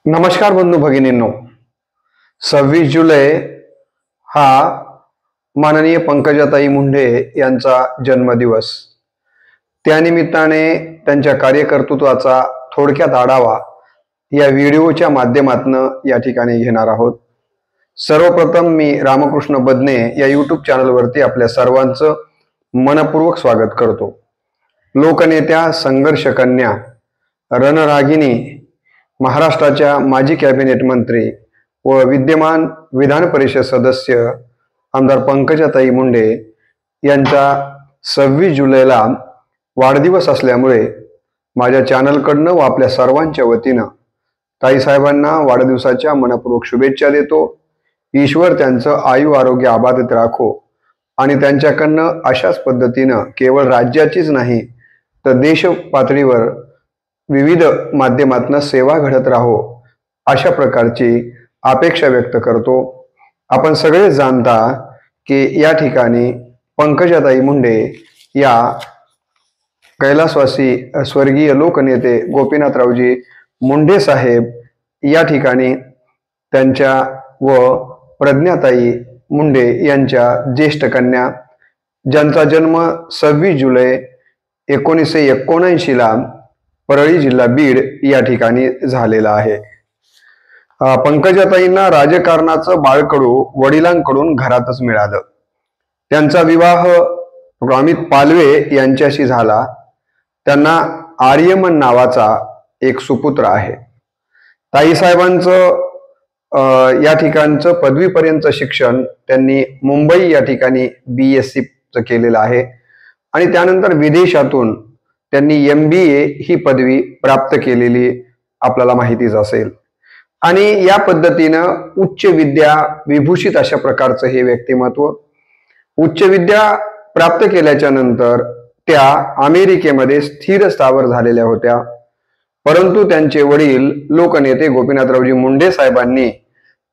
नमस्कार बंधू भगिनींनो, 26 जुलै हा माननीय पंकजाताई मुंडे यांचा जन्मदिवस. त्यानिमित्ताने त्यांच्या कार्यकर्तृत्वाचा थोडक्यात आढावा या व्हिडिओच्या माध्यमातून या ठिकाणी घेणार आहोत. सर्वप्रथम मी रामकृष्ण बदने या यूट्यूब चॅनलवरती आपल्या सर्वांचं मनपूर्वक स्वागत करतो. लोकनेत्या, संघर्ष कन्या, रणरागिणी, महाराष्ट्राच्या माजी कॅबिनेट मंत्री व विद्यमान विधान परिषद सदस्य आमदार पंकजाताई मुंडे यांचा 26 जुलैला वाढदिवस असल्यामुळे माझ्या चॅनलकडनं व आपल्या सर्वांच्या वतीनं ताईसाहेबांना वाढदिवसाच्या मनपूर्वक शुभेच्छा देतो. ईश्वर त्यांचं आयु आरोग्य अबाधित राखो आणि त्यांच्याकडनं अशाच पद्धतीनं केवळ राज्याचीच नाही तर देश पातळीवर विविध माध्यमातून सेवा घडत राहो अशा प्रकारची अपेक्षा व्यक्त करतो. आपण सगळे जाणता की या ठिकाणी पंकजाताई मुंडे या कैलासवासी स्वर्गीय लोकनेते गोपीनाथरावजी मुंडे साहेब या ठिकाणी त्यांच्या व प्रज्ञाताई मुंडे यांच्या ज्येष्ठ कन्या, ज्यांचा जन्म 26 जुलै 1979ला परळी जिल्हा बीड या ठिकाणी झालेला आहे. पंकजाताईंना राजकारणाचं बाळकडू वडिलांकडून घरातच मिळालं. त्यांचा विवाह अमित पालवे यांच्याशी झाला. त्यांना आर्यमन नावाचा एक सुपुत्र आहे. ताईसाहेबांचं या ठिकाणचं पदवीपर्यंत शिक्षण त्यांनी मुंबई या ठिकाणी BSc केलेलं आहे आणि त्यानंतर विदेशातून त्यांनी MBA ही पदवी प्राप्त केलेली आपल्याला माहितीच असेल. आणि या पद्धतीनं उच्च विद्या विभूषित अशा प्रकारचं हे व्यक्तिमत्व. उच्च विद्या प्राप्त केल्याच्या नंतर त्या अमेरिकेमध्ये स्थिर स्थावर झालेल्या होत्या. परंतु त्यांचे वडील लोकनेते गोपीनाथरावजी मुंडे साहेबांनी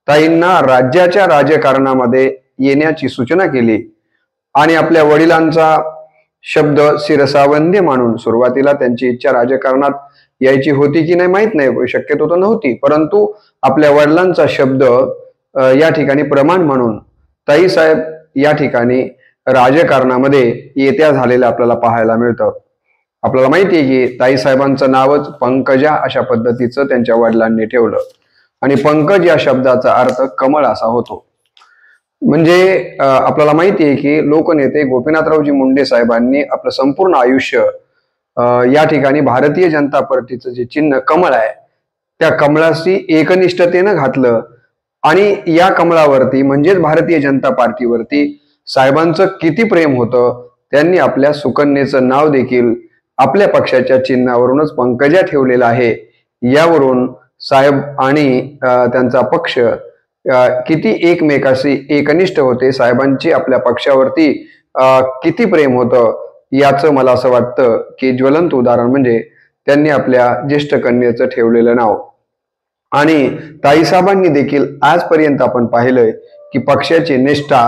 ताईंना राज्याच्या राजकारणामध्ये येण्याची सूचना केली आणि आपल्या वडिलांचा शब्द शिरसावंद्य मानून सुरुवातीला त्यांची इच्छा राजकारणात यायची होती की नाही माहित नाही, शक्यतो तर नव्हती, परंतु आपल्या वडिलांचा शब्द या ठिकाणी प्रमाण म्हणून ताईसाहेब या ठिकाणी राजकारणामध्ये येत्या झालेलं आपल्याला पाहायला मिळतं. आपल्याला माहिती आहे की ताईसाहेबांचं नावच पंकजा अशा पद्धतीचं त्यांच्या वडिलांनी ठेवलं आणि पंकज या शब्दाचा अर्थ कमळ असा होतो. म्हणजे आपल्याला माहिती आहे की लोकनेते गोपीनाथरावजी मुंडे साहेबांनी आपलं संपूर्ण आयुष्य या ठिकाणी भारतीय जनता पार्टीचं जे चिन्ह कमळ आहे त्या कमळाशी एकनिष्ठतेनं घातलं आणि या कमळावरती म्हणजेच भारतीय जनता पार्टीवरती साहेबांचं किती प्रेम होतं. त्यांनी आपल्या सुकन्येचं नाव देखील आपल्या पक्षाच्या चिन्हावरूनच पंकजा ठेवलेलं आहे. यावरून साहेब आणि त्यांचा पक्ष किती एकमेकाशी एकनिष्ठ होते, साहेबांची आपल्या पक्षावरती किती प्रेम होतं याचं मला असं वाटतं की ज्वलंत उदाहरण म्हणजे त्यांनी आपल्या ज्येष्ठ कन्येचं ठेवलेलं नाव. आणि ताईसाहेबांनी देखील आजपर्यंत आपण पाहिलंय की पक्षाची निष्ठा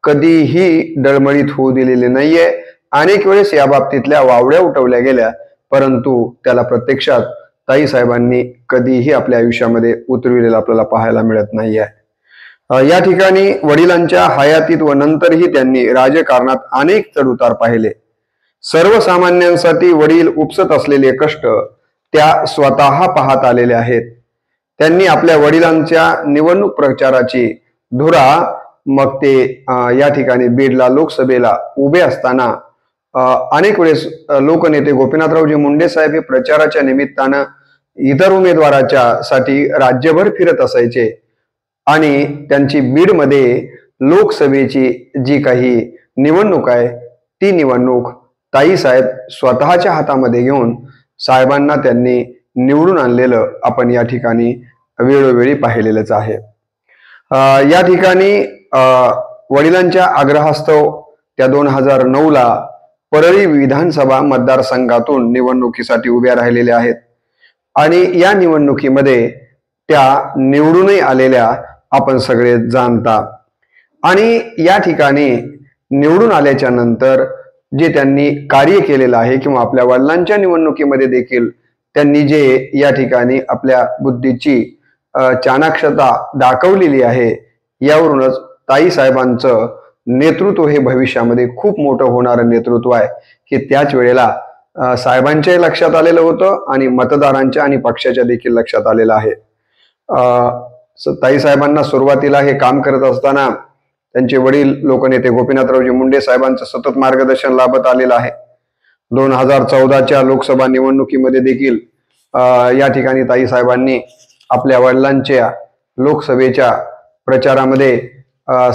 कधीही डळमळीत होऊ दिलेली नाहीये. अनेक वेळेस या बाबतीतल्या वावड्या उठवल्या गेल्या, परंतु त्याला प्रत्यक्षात ताईसाहेबांनी कधीही आपल्या आयुष्यामध्ये उतरविलेलं आपल्याला पाहायला मिळत नाहीये. या ठिकाणी वडिलांच्या हयातीत व नंतरही त्यांनी राजकारणात अनेक चढउतार पाहिले. सर्वसामान्यांसाठी वडील उपसत असलेले कष्ट त्या स्वतः पाहत आलेले आहेत. त्यांनी आपल्या वडिलांच्या निवडणूक प्रचाराची धुरा मग ते या ठिकाणी बीडला लोकसभेला उभे असताना अनेक वेळेस लोकनेते गोपीनाथरावजी मुंडे साहेब हे प्रचाराच्या निमित्तानं इतर उमेदवाराच्या साठी राज्यभर फिरत असायचे आणि त्यांची बीडमध्ये लोकसभेची जी काही निवडणूक आहे ती निवडणूक ताईसाहेब स्वतःच्या हातामध्ये घेऊन साहेबांना त्यांनी निवडून आणलेलं आपण या ठिकाणी वेळोवेळी पाहिलेलंच आहे. या ठिकाणी वडिलांच्या आग्रहास्तव त्या 2009ला परळी विधानसभा मतदारसंघातून निवडणुकीसाठी उभ्या राहिलेल्या आहेत आणि या निवडणुकीमध्ये त्या निवडूनही आलेल्या आपण सगळे जाणता. आणि या ठिकाणी निवडून आल्याच्या नंतर जे त्यांनी कार्य केलेलं आहे किंवा आपल्या वडिलांच्या निवडणुकीमध्ये देखील त्यांनी जे या ठिकाणी आपल्या बुद्धीची चाणाक्षता दाखवलेली आहे. यावरूनच ताई साहेबांचं नेतृत्व हे भविष्यामध्ये खूप मोठं होणारं नेतृत्व आहे, की त्याच वेळेला साहेबांच्याही लक्षात आलेलं होतं आणि मतदारांच्या आणि पक्षाच्या देखील लक्षात आलेलं आहे. ताई साहेबांना सुरुवातीला हे काम करत असताना त्यांचे वडील लोकनेते गोपीनाथरावजी मुंडे साहेबांचं सतत मार्गदर्शन लाभत आलेलं आहे. 2014च्या लोकसभा निवडणुकीमध्ये देखील या ठिकाणी ताई साहेबांनी आपल्या वडिलांच्या लोकसभेच्या प्रचारामध्ये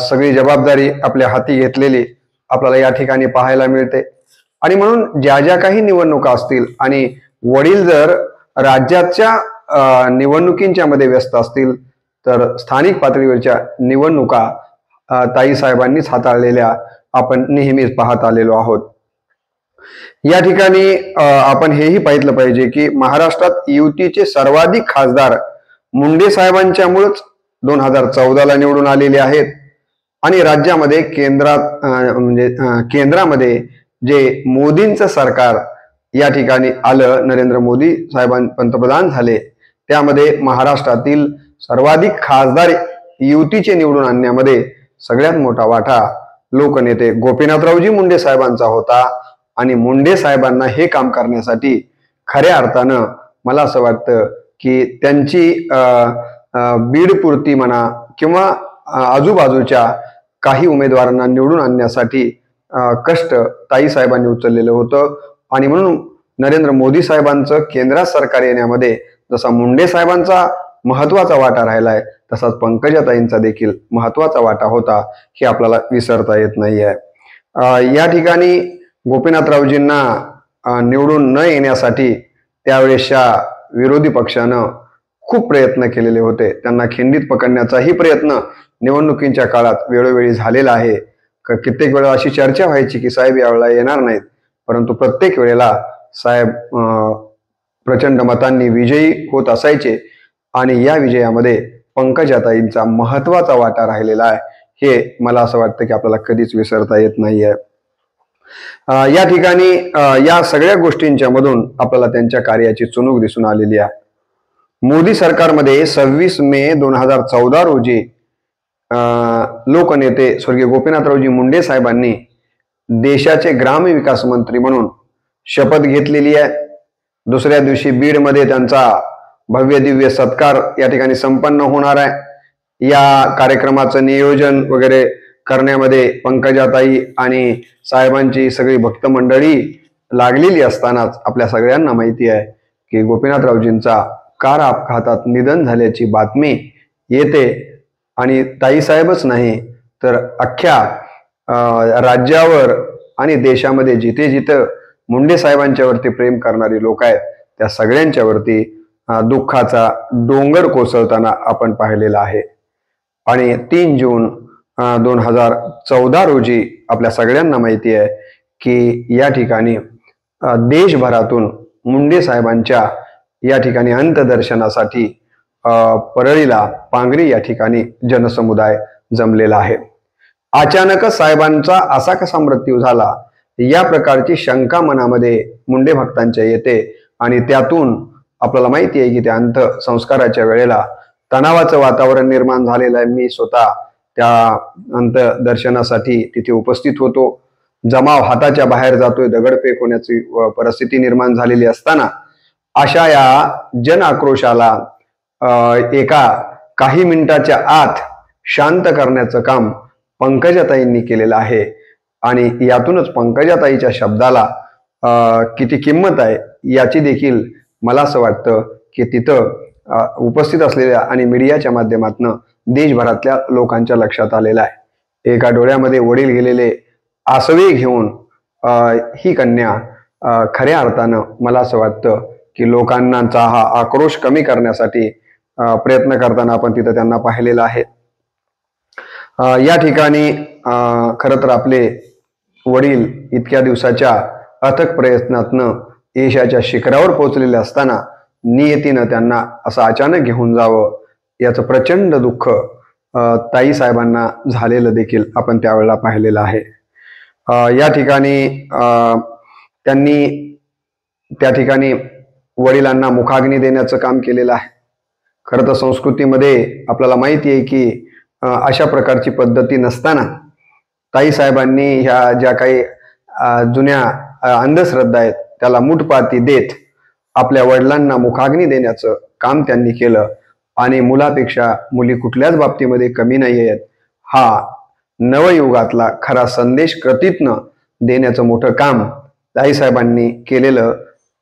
सगळी जबाबदारी आपल्या हाती घेतलेली आपल्याला या ठिकाणी पाहायला मिळते. आणि म्हणून ज्या ज्या काही निवडणुका असतील आणि वडील जर राज्याच्या निवडणुकींच्या मध्ये व्यस्त असतील तर स्थानिक पातळीवरच्या निवडणुका ताई साहेबांनीच हाताळलेल्या आपण नेहमीच पाहत आलेलो आहोत. या ठिकाणी आपण हेही पाहिलं पाहिजे की महाराष्ट्रात युतीचे सर्वाधिक खासदार मुंडे साहेबांच्यामुळेच 2014ला निवडून आलेले आहेत. आणि राज्यामध्ये केंद्रामध्ये जे मोदींचं सरकार या ठिकाणी आलं, नरेंद्र मोदी साहेबां पंतप्रधान झाले, त्यामध्ये महाराष्ट्रातील सर्वाधिक खासदार युतीचे निवडून आणण्यामध्ये सगळ्यात मोठा वाटा लोकनेते गोपीनाथरावजी मुंडे साहेबांचा होता. आणि मुंडे साहेबांना हे काम करण्यासाठी खऱ्या अर्थानं मला असं वाटतं की त्यांची बीडपुरती म्हणा किंवा आजूबाजूच्या काही उमेदवारांना निवडून आणण्यासाठी कष्ट ताई साहेबांनी उचललेलं होतं. आणि म्हणून नरेंद्र मोदी साहेबांचं केंद्रात सरकार येण्यामध्ये जसा मुंडे साहेबांचा महत्वाचा वाटा राहिलाय तसाच पंकजाताईंचा देखील महत्वाचा वाटा होता, हे आपल्याला विसरता येत नाहीये. या ठिकाणी गोपीनाथरावजींना निवडून न येण्यासाठी त्यावेळेसच्या विरोधी पक्षानं खूप प्रयत्न केलेले होते. त्यांना खिंडीत पकडण्याचाही प्रयत्न निवडणुकींच्या काळात वेळोवेळी झालेला आहे. कित्येक वेळा अशी चर्चा व्हायची की साहेब यावेळेला येणार नाहीत, परंतु प्रत्येक वेळेला साहेब प्रचंड मतांनी विजयी होत असायचे. आणि या विजयामध्ये पंकजाताईंचा महत्वाचा वाटा राहिलेला आहे, हे मला असं वाटतं की आपल्याला कधीच विसरता येत नाहीये. या ठिकाणी या सगळ्या गोष्टींच्या मधून आपल्याला त्यांच्या कार्याची चुणूक दिसून आलेली आहे. मोदी सरकारमध्ये 26 मे 2014 रोजी लोकनेते स्वर्गीय गोपीनाथरावजी मुंडे साहेबांनी देशाचे ग्रामविकास मंत्री म्हणून शपथ घेतलेली आहे. दुसऱ्या दिवशी बीडमध्ये त्यांचा भव्य दिव्य सत्कार या ठिकाणी संपन्न होणार आहे. या कार्यक्रमाचं नियोजन वगैरे करण्यामध्ये पंकजाताई आणि साहेबांची सगळी भक्त मंडळी लागलेली असतानाच आपल्या सगळ्यांना माहिती आहे की गोपीनाथरावजींचा कार अपघातात निधन झाल्याची बातमी येते. आणि ताई साहेबच नाही तर अख्ख्या राज्यावर आणि देशामध्ये जिथे जिथं मुंडे साहेबांच्या वरती प्रेम करणारी लोक आहेत त्या सगळ्यांच्या वरती दुःखाचा डोंगर कोसळताना आपण पाहिलेला आहे. आणि 3 जून 2014 रोजी आपल्या सगळ्यांना माहिती आहे की या ठिकाणी देशभरातून मुंडे साहेबांच्या या ठिकाणी अंत्यदर्शनासाठी परळीला पांगरी या ठिकाणी जनसमुदाय जमलेला आहे. अचानक साहेबांचा असा कसा मृत्यू झाला या प्रकारची शंका मनामध्ये मुंडे भक्तांच्या येते. आणि त्यातून आपल्याला माहिती आहे की त्या अंत्यसंस्काराच्या वेळेला तणावाचं वातावरण निर्माण झालेलं आहे. मी स्वतः त्या अंत्यदर्शनासाठी तिथे उपस्थित होतो. जमाव हाताच्या बाहेर जातोय, दगडफेक होण्याची परिस्थिती निर्माण झालेली असताना अशा या जन आक्रोशाला एका काही मिनिटाच्या आत शांत करण्याचं काम पंकजाताईंनी केलेलं आहे. आणि यातूनच पंकजाताईच्या शब्दाला किती किंमत आहे याची देखील मला असं वाटतं की तिथं उपस्थित असलेल्या आणि मीडियाच्या माध्यमातून देशभरातल्या लोकांच्या लक्षात आलेलं आहे. एका डोळ्यामध्ये वडील गेलेले आसवे घेऊन ही कन्या खऱ्या अर्थानं मला असं वाटतं की लोकांचा हा आक्रोश कमी करण्यासाठी प्रयत्न करताना आपण तिथं त्यांना पाहिलेलं आहे. या ठिकाणी खरं तर आपले वडील इतक्या दिवसाच्या अथक प्रयत्नातनं यशाच्या शिखरावर पोहोचलेले असताना नियतीनं त्यांना असं अचानक घेऊन जावं याचं प्रचंड दुःख ताई साहेबांना झालेलं देखील आपण त्यावेळेला पाहिलेलं आहे. या ठिकाणी त्यांनी त्या ठिकाणी वडिलांना मुखाग्नी देण्याचं काम केलेलं आहे. खरं तर संस्कृतीमध्ये आपल्याला माहिती आहे की अशा प्रकारची पद्धती नसताना ताईसाहेबांनी ह्या ज्या काही जुन्या अंधश्रद्धा आहेत त्याला मूठपाती देत आपल्या वडिलांना मुखाग्नी देण्याचं काम त्यांनी केलं आणि मुलापेक्षा मुली कुठल्याच बाबतीमध्ये कमी नाही आहेत हा नवयुगातला खरा संदेश कृतीतनं देण्याचं मोठं काम ताईसाहेबांनी केलेलं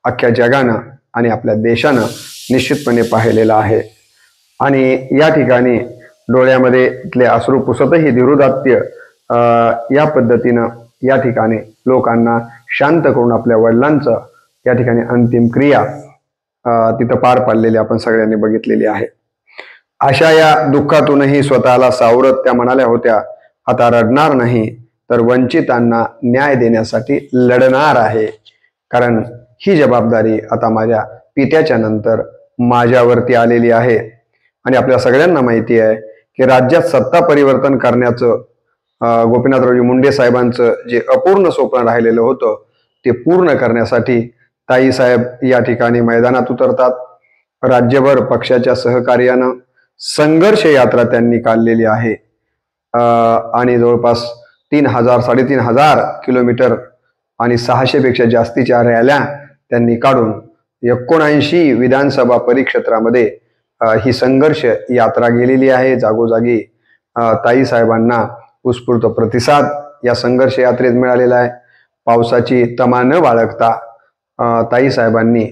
अख्ख्या जगानं आणि आपल्या देशानं निश्चितपणे पाहिलेलं आहे. आणि या ठिकाणी डोळ्यामध्ये इथले अश्रू पुसतही धीरोदात्य या पद्धतीनं या ठिकाणी लोकांना शांत करून आपल्या वडिलांचं या ठिकाणी अंतिम क्रिया तिथं पार पाडलेली आपण सगळ्यांनी बघितलेली आहे. अशा या दुःखातूनही स्वतःला सावरत त्या म्हणाल्या होत्या, आता रडणार नाही तर वंचितांना न्याय देण्यासाठी लढणार आहे, कारण ही जबाबदारी आता माझ्या पित्याच्या नंतर माझ्यावरती आलेली आहे. आणि आपल्या सगळ्यांना माहिती आहे की राज्यात सत्ता परिवर्तन करण्याचं गोपीनाथरावजी मुंडे साहेबांचं जे अपूर्ण स्वप्न राहिलेलं होतं ते पूर्ण करण्यासाठी ताईसाहेब या ठिकाणी मैदानात उतरतात. राज्यभर पक्षाच्या सहकार्यानं संघर्ष यात्रा त्यांनी काढलेली आहे आणि जवळपास 3,000-3,500 किलोमीटर आणि 600 पेक्षा जास्तीच्या रॅल्या त्यांनी काढून 79 विधानसभा परिक्षेत्रामध्ये ही संघर्ष यात्रा गेलेली आहे. जागोजागी ताईसाहेबांना उत्स्फूर्त प्रतिसाद या संघर्ष यात्रेत मिळालेला आहे. पावसाची तमा न बाळगता ताईसाहेबांनी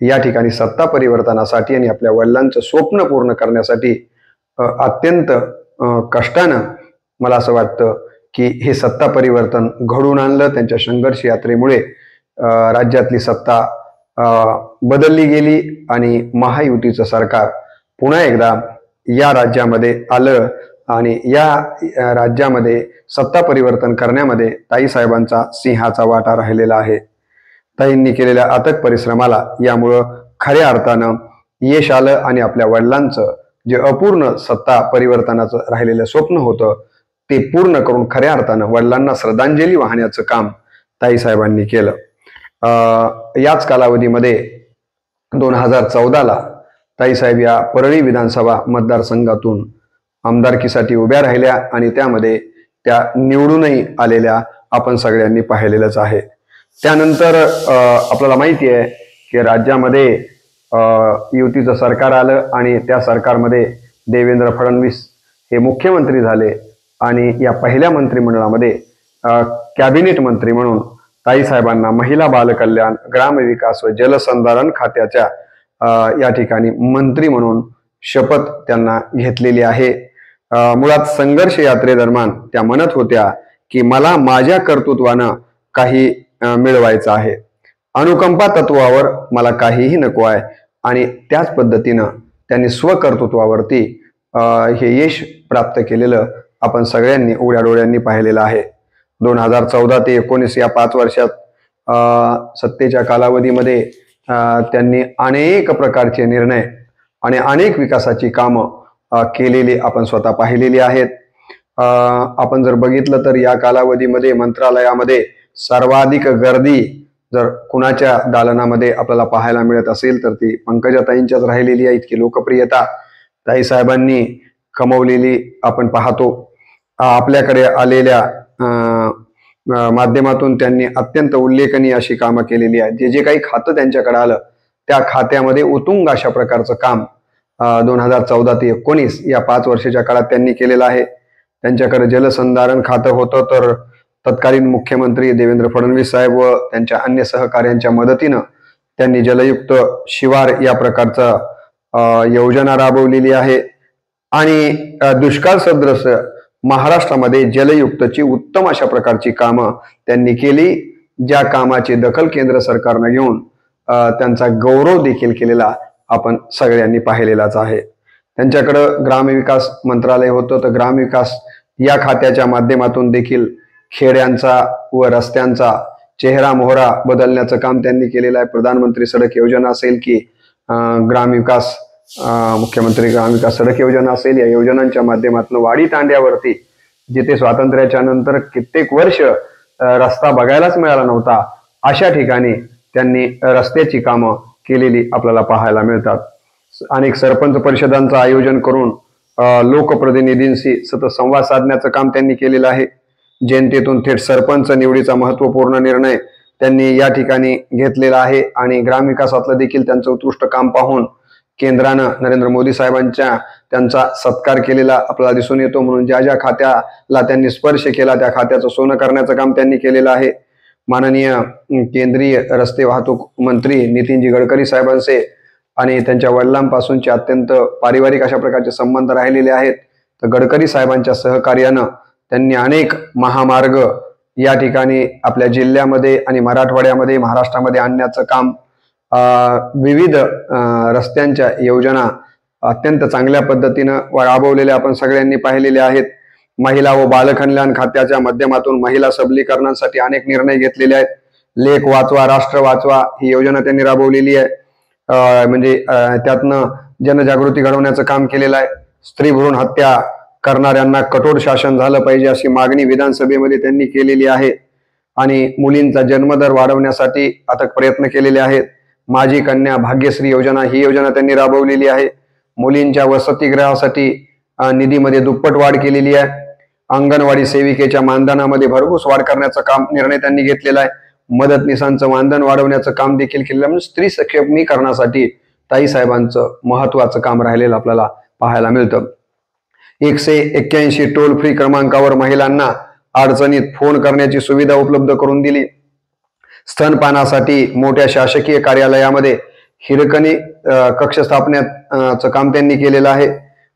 या ठिकाणी सत्ता परिवर्तनासाठी आणि आपल्या वडिलांचं स्वप्न पूर्ण करण्यासाठी अत्यंत कष्टानं मला असं वाटतं की हे सत्ता परिवर्तन घडवून आणलं. त्यांच्या संघर्ष यात्रेमुळे राज्यातली सत्ता बदलली गेली आणि महायुतीचं सरकार पुन्हा एकदा या राज्यामध्ये आलं आणि या राज्यामध्ये सत्ता परिवर्तन करण्यामध्ये ताईसाहेबांचा सिंहाचा वाटा राहिलेला आहे. ताईंनी केलेल्या अथक परिश्रमाला यामुळं खऱ्या अर्थानं यश आलं आणि आपल्या वडिलांचं जे अपूर्ण सत्ता परिवर्तनाचं राहिलेलं स्वप्न होतं ते पूर्ण करून खऱ्या अर्थानं वडिलांना श्रद्धांजली वाहण्याचं काम ताईसाहेबांनी केलं. याच कालावधीमध्ये 2014ला ताईसाहेब या परळी विधानसभा मतदारसंघातून आमदारकीसाठी उभ्या राहिल्या आणि त्यामध्ये त्या निवडूनही आलेल्या आपण सगळ्यांनी पाहिलेलंच आहे. त्यानंतर आपल्याला माहिती आहे की राज्यामध्ये युतीचं सरकार आलं आणि त्या सरकारमध्ये देवेंद्र फडणवीस हे मुख्यमंत्री झाले आणि या पहिल्या मंत्रिमंडळामध्ये कॅबिनेट मंत्री म्हणून ताईसाहेबांना महिला बालकल्याण, ग्रामविकास व जलसंधारण खात्याच्या या ठिकाणी मंत्री म्हणून शपथ त्यांना घेतलेली आहे. मुळात संघर्ष यात्रेदरम्यान त्या म्हणत होत्या की मला माझ्या कर्तृत्वानं काही मिळवायचं आहे, अनुकंपा तत्वावर मला काहीही नको आहे आणि त्याच पद्धतीनं त्यांनी स्वकर्तृत्वावरती हे यश प्राप्त केलेलं आपण सगळ्यांनी उघड्या डोळ्यांनी पाहिलेलं आहे. 2014 ते 19 या 5 वर्षात सत्तेच्या कालावधीमध्ये त्यांनी अनेक प्रकारचे निर्णय आणि अनेक विकासाची कामं केलेली आपण स्वतः पाहिलेली आहेत. आपण जर बघितलं तर या कालावधीमध्ये मंत्रालयामध्ये सर्वाधिक गर्दी जर कुणाच्या दालनामध्ये आपल्याला पाहायला मिळत असेल तर ती पंकजाताईंच्याच राहिलेली आहे. इतकी लोकप्रियता ताईसाहेबांनी कमवलेली आपण पाहतो. आपल्याकडे आलेल्या माध्यमातून त्यांनी अत्यंत उल्लेखनीय अशी कामं केलेली आहेत. जे जे काही खातं त्यांच्याकडे आलं त्या खात्यामध्ये उत्तुंग अशा प्रकारचं काम 2014 ते 19 या 5 वर्षाच्या काळात त्यांनी केलेलं आहे. त्यांच्याकडे जलसंधारण खातं होतं तर तत्कालीन मुख्यमंत्री देवेंद्र फडणवीस साहेब व त्यांच्या अन्य सहकार्यांच्या मदतीनं त्यांनी जलयुक्त शिवार या प्रकारचा योजना राबवलेली आहे आणि दुष्काळ सदृश महाराष्ट्रामध्ये जलयुक्तची उत्तम अशा प्रकारची कामं त्यांनी केली. ज्या कामाची दखल केंद्र सरकारनं घेऊन त्यांचा गौरव देखील केलेला आपण सगळ्यांनी पाहिलेलाच आहे. त्यांच्याकडं ग्रामविकास मंत्रालय होतं तर ग्रामविकास या खात्याच्या माध्यमातून देखील खेड्यांचा व रस्त्यांचा चेहरा मोहरा बदलण्याचं काम त्यांनी केलेलं आहे. प्रधानमंत्री सडक योजना असेल की ग्रामविकास मुख्यमंत्री ग्रामविकास सडक योजना असेल, या योजनांच्या माध्यमातून वाडी तांड्यावरती जिथे स्वातंत्र्याच्या नंतर कित्येक वर्ष रस्ता बघायलाच मिळाला नव्हता अशा ठिकाणी त्यांनी रस्त्याची कामं केलेली आपल्याला पाहायला मिळतात. अनेक सरपंच परिषदांचं आयोजन करून लोकप्रतिनिधींशी सतत संवाद साधण्याचं काम त्यांनी केलेलं आहे। जनतेतून थेट सरपंच निवडीचा महत्त्वपूर्ण निर्णय त्यांनी या ठिकाणी घेतलेला आहे आणि ग्रामविकासातलं देखील त्यांचं उत्कृष्ट काम पाहून केंद्रानं नरेंद्र मोदी साहेबांच्या त्यांचा सत्कार केलेला आपल्याला दिसून येतो। म्हणून ज्या ज्या खात्याला त्यांनी स्पर्श केला त्या खात्याचं सोनं करण्याचं काम त्यांनी केलेलं आहे। माननीय केंद्रीय रस्ते वाहतूक मंत्री नितीनजी गडकरी साहेबांचे आणि त्यांच्या वडिलांपासूनचे अत्यंत पारिवारिक अशा प्रकारचे संबंध राहिलेले आहेत। तर गडकरी साहेबांच्या सहकार्यानं त्यांनी अनेक महामार्ग या ठिकाणी आपल्या जिल्ह्यामध्ये आणि मराठवाड्यामध्ये महाराष्ट्रामध्ये आणण्याचं काम, विविध रस्त्यांच्या योजना अत्यंत चांगल्या पद्धतीनं राबवलेल्या आपण सगळ्यांनी पाहिलेल्या आहेत। महिला व बालकल्याण खात्याच्या माध्यमातून महिला सबलीकरणासाठी अनेक निर्णय घेतलेले आहेत। लेख वाचवा राष्ट्र वाचवा ही योजना त्यांनी राबवलेली आहे। म्हणजे त्यातनं जनजागृती घडवण्याचं काम केलेलं आहे। स्त्री भ्रूण हत्या करणाऱ्यांना कठोर शासन झालं पाहिजे अशी मागणी विधानसभेमध्ये त्यांनी केलेली आहे आणि मुलींचा जन्मदर वाढवण्यासाठी अथक प्रयत्न केलेले आहेत। माझी कन्या भाग्यश्री योजना ही योजना त्यांनी राबवलेली आहे। मुलींच्या वसतिगृहासाठी निधीमध्ये दुप्पट वाढ केलेली आहे। अंगणवाडी सेविकेच्या मानधनामध्ये भरघोस वाढ करण्याचं काम निर्णय त्यांनी घेतलेला आहे। मदतनीसांचं मानधन वाढवण्याचं काम देखील केलेलं म्हणजे स्त्री सक्षमीकरणासाठी ताई साहेबांचं महत्वाचं काम राहिलेलं आपल्याला पाहायला मिळतं। 181 टोल फ्री क्रमांकावर महिलांना अडचणीत फोन करण्याची सुविधा उपलब्ध करून दिली। स्तनपानासाठी मोठ्या शासकीय कार्यालयामध्ये हिरकणी कक्ष स्थापण्याचं काम त्यांनी केलेलं आहे।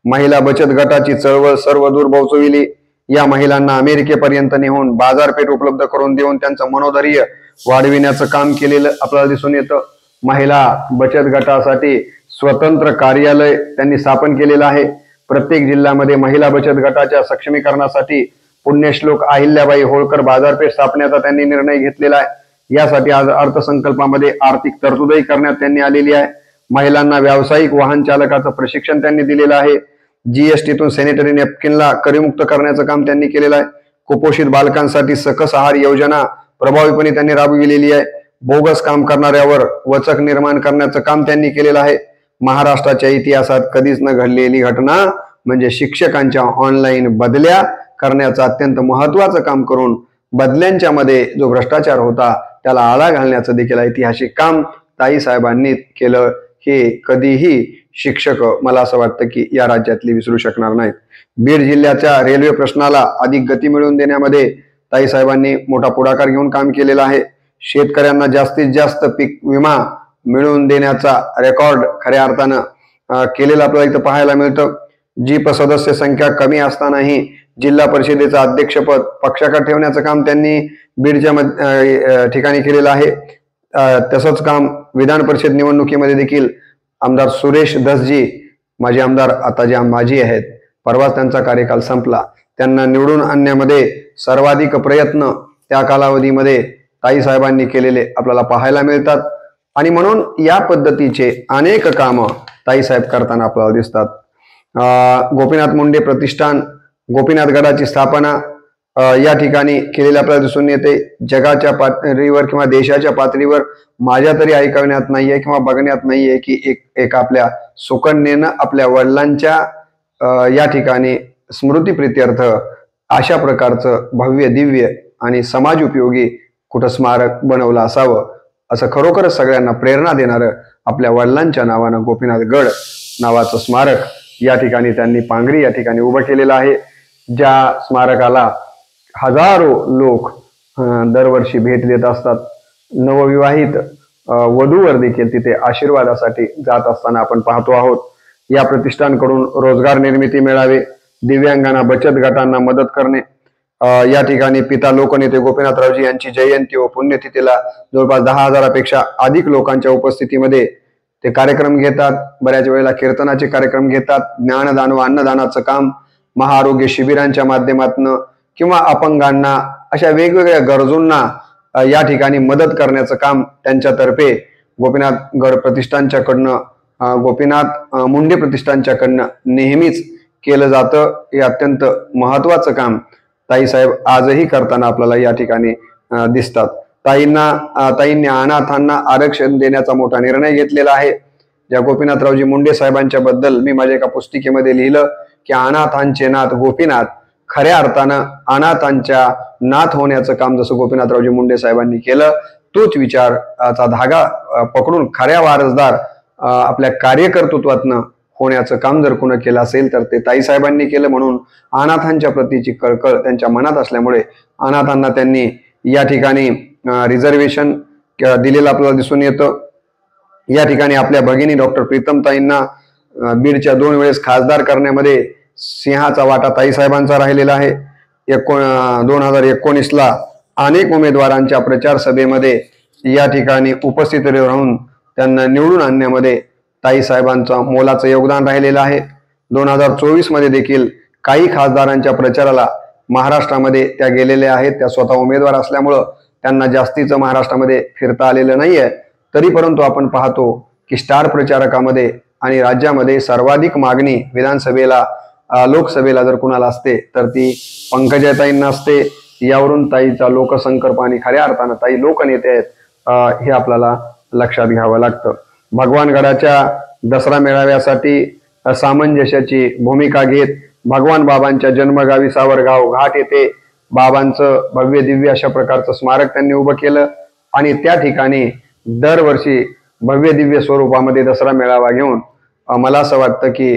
महिला बचत गटाची चळवळ सर्व दूर पोहोचविली। या महिलांना अमेरिकेपर्यंत नेऊन बाजारपेठ उपलब्ध करून देऊन त्यांचं मनोधैर्य वाढविण्याचं काम केलेलं आपल्याला दिसून येतं। महिला बचत गटासाठी स्वतंत्र कार्यालय त्यांनी स्थापन केलेलं आहे। प्रत्येक जिल्ह्यामध्ये महिला बचत गटाच्या सक्षमीकरणासाठी पुण्यश्लोक अहिल्याबाई होळकर बाजारपेठ स्थापण्याचा त्यांनी निर्णय घेतलेला आहे। यासाठी आज अर्थसंकल्पामध्ये आर्थिक तरतुदही करण्यात त्यांनी आलेली आहे। महिलांना व्यावसायिक वाहन चालकाचं प्रशिक्षण त्यांनी दिलेलं आहे। जीएसटीतून सॅनिटरी नॅपकिनला करमुक्त करण्याचं काम त्यांनी केलेलं आहे। कुपोषित बालकांसाठी सकस आहार योजना प्रभावीपणे त्यांनी राबविलेली आहे। बोगस काम करणाऱ्यावर वचक निर्माण करण्याचं काम त्यांनी केलेलं आहे। महाराष्ट्राच्या इतिहासात कधीच न घडलेली घटना म्हणजे शिक्षकांच्या ऑनलाईन बदल्या करण्याचं अत्यंत महत्वाचं काम करून बदल्यांच्या मध्ये जो भ्रष्टाचार होता त्याला आळा घालण्याचं देखील ऐतिहासिक काम ताई साहेबांनी केलं। हे कधीही शिक्षक मला असं वाटतं की या राज्यातली विसरू शकणार नाहीत। बीड जिल्ह्याच्या रेल्वे प्रश्नाला अधिक गती मिळवून देण्यामध्ये ताई साहेबांनी मोठा पुढाकार घेऊन काम केलेलं आहे। शेतकऱ्यांना जास्तीत जास्त पीक विमा मिळवून देण्याचा रेकॉर्ड खऱ्या अर्थानं केलेलं आपल्याला इथं पाहायला मिळतं। जीप सदस्य संख्या कमी असतानाही जिल्हा परिषदेचं अध्यक्षपद पक्षाकडे ठेवण्याचं काम त्यांनी बीडच्या ठिकाणी केलेलं आहे। तसंच काम विधान परिषद निवडणुकीमध्ये देखील आमदार सुरेश धसजी माजी आमदार आता जे माजी आहेत, परवाच त्यांचा कार्यकाल संपला, त्यांना निवडून आणण्यामध्ये सर्वाधिक प्रयत्न त्या कालावधीमध्ये ताई साहेबांनी केलेले आपल्याला पाहायला मिळतात आणि म्हणून या पद्धतीचे अनेक कामं ताई साहेब करताना आपल्याला दिसतात। गोपीनाथ मुंडे प्रतिष्ठान गोपीनाथ गडाची स्थापना या ठिकाणी केलेले आपल्याला दिसून येते। जगाच्या पातळीवर किंवा देशाच्या पातळीवर माझ्या तरी ऐकवण्यात नाहीये किंवा बघण्यात नाहीये की एक आपल्या सुकन्येनं आपल्या वडिलांच्या या ठिकाणी स्मृतिप्रित्यर्थ अशा प्रकारचं भव्य दिव्य आणि समाज उपयोगी कुठं स्मारक बनवलं असावं असं खरोखरच सगळ्यांना प्रेरणा देणारं आपल्या वडिलांच्या नावानं गोपीनाथ गड नावाचं स्मारक या ठिकाणी त्यांनी पांगरी या ठिकाणी उभं केलेलं आहे। ज्या स्मारकाला हजारो लोक दरवर्षी भेट देत असतात। नवविवाहित वधूवर देखील तिथे आशीर्वादासाठी जात असताना आपण पाहतो आहोत। या प्रतिष्ठानकडून रोजगार निर्मिती मिळावे, दिव्यांगांना बचत गटांना मदत करणे, या ठिकाणी पिता लोकनेते गोपीनाथरावजी यांची जयंती व पुण्यतिथीला जवळपास 10,000पेक्षा अधिक लोकांच्या उपस्थितीमध्ये ते कार्यक्रम घेतात। बऱ्याच वेळेला कीर्तनाचे कार्यक्रम घेतात। ज्ञानदान व अन्नदानाचं काम, महाआरोग्य शिबिरांच्या माध्यमातून किंवा अपंगांना अशा वेगवेगळ्या गरजूंना या ठिकाणी मदत करण्याचं काम त्यांच्यातर्फे गोपीनाथ गड प्रतिष्ठानच्याकडनं गोपीनाथ मुंडे प्रतिष्ठानच्याकडनं नेहमीच केलं जातं। हे अत्यंत महत्वाचं काम ताई साहेब आजही करताना आपल्याला या ठिकाणी दिसतात। ताईंनी अनाथांना आरक्षण देण्याचा मोठा निर्णय घेतलेला आहे। ज्या गोपीनाथरावजी मुंडे साहेबांच्या बद्दल मी माझ्या एका पुस्तिकेमध्ये लिहिलं की अनाथांचे नाथ गोपीनाथ, खऱ्या अर्थानं अनाथांच्या नाथ होण्याचं काम जसं गोपीनाथरावजी मुंडे साहेबांनी केलं, तोच विचाराचा धागा पकडून खऱ्या वारसदार आपल्या कार्यकर्तृत्वातनं होण्याचं काम जर कोणी केलं असेल तर ते ताईसाहेबांनी केलं. म्हणून अनाथांच्या प्रतीची कळकळ त्यांच्या मनात असल्यामुळे अनाथांना त्यांनी या ठिकाणी रिझर्वेशन दिलेलं आपल्याला दिसून येतं. या ठिकाणी आपल्या भगिनी डॉक्टर प्रीतमताईंना बीडच्या 2 वेळेस खासदार करण्यामध्ये सिंहाचा वाटा ताईसाहेबांचा राहिलेला आहे. 2019ला अनेक उमेदवारांच्या प्रचार सभेमध्ये या ठिकाणी उपस्थित राहून त्यांना निवडून आणण्यामध्ये ताईसाहेबांचं मोलाचं योगदान राहिलेलं आहे. 2024 मध्ये देखील काही खासदारांच्या प्रचाराला महाराष्ट्रामध्ये त्या गेलेल्या आहेत. त्या स्वतः उमेदवार असल्यामुळं त्यांना जास्तीचं महाराष्ट्रामध्ये फिरता आलेलं नाहीये. तरी परंतु आपण पाहतो की स्टार प्रचारकामध्ये आणि राज्यामध्ये सर्वाधिक मागणी विधानसभेला लोकसभेला जर कुणाला असते तर ती पंकजाताईंना असते. यावरून ताईचा लोकसंकल्प आणि खऱ्या अर्थानं ताई लोकनेते आहेत हे आपल्याला लक्षात घ्यावं लागतं. भगवानगडाच्या दसरा मेळाव्यासाठी सामंजस्याची भूमिका घेत भगवान बाबांच्या जन्मगावी सावरगाव घाट येथे बाबांचं भव्य दिव्य अशा प्रकारचं स्मारक त्यांनी उभं केलं आणि त्या ठिकाणी दरवर्षी भव्य दिव्य स्वरूपामध्ये दसरा मेळावा घेऊन मला असं वाटतं की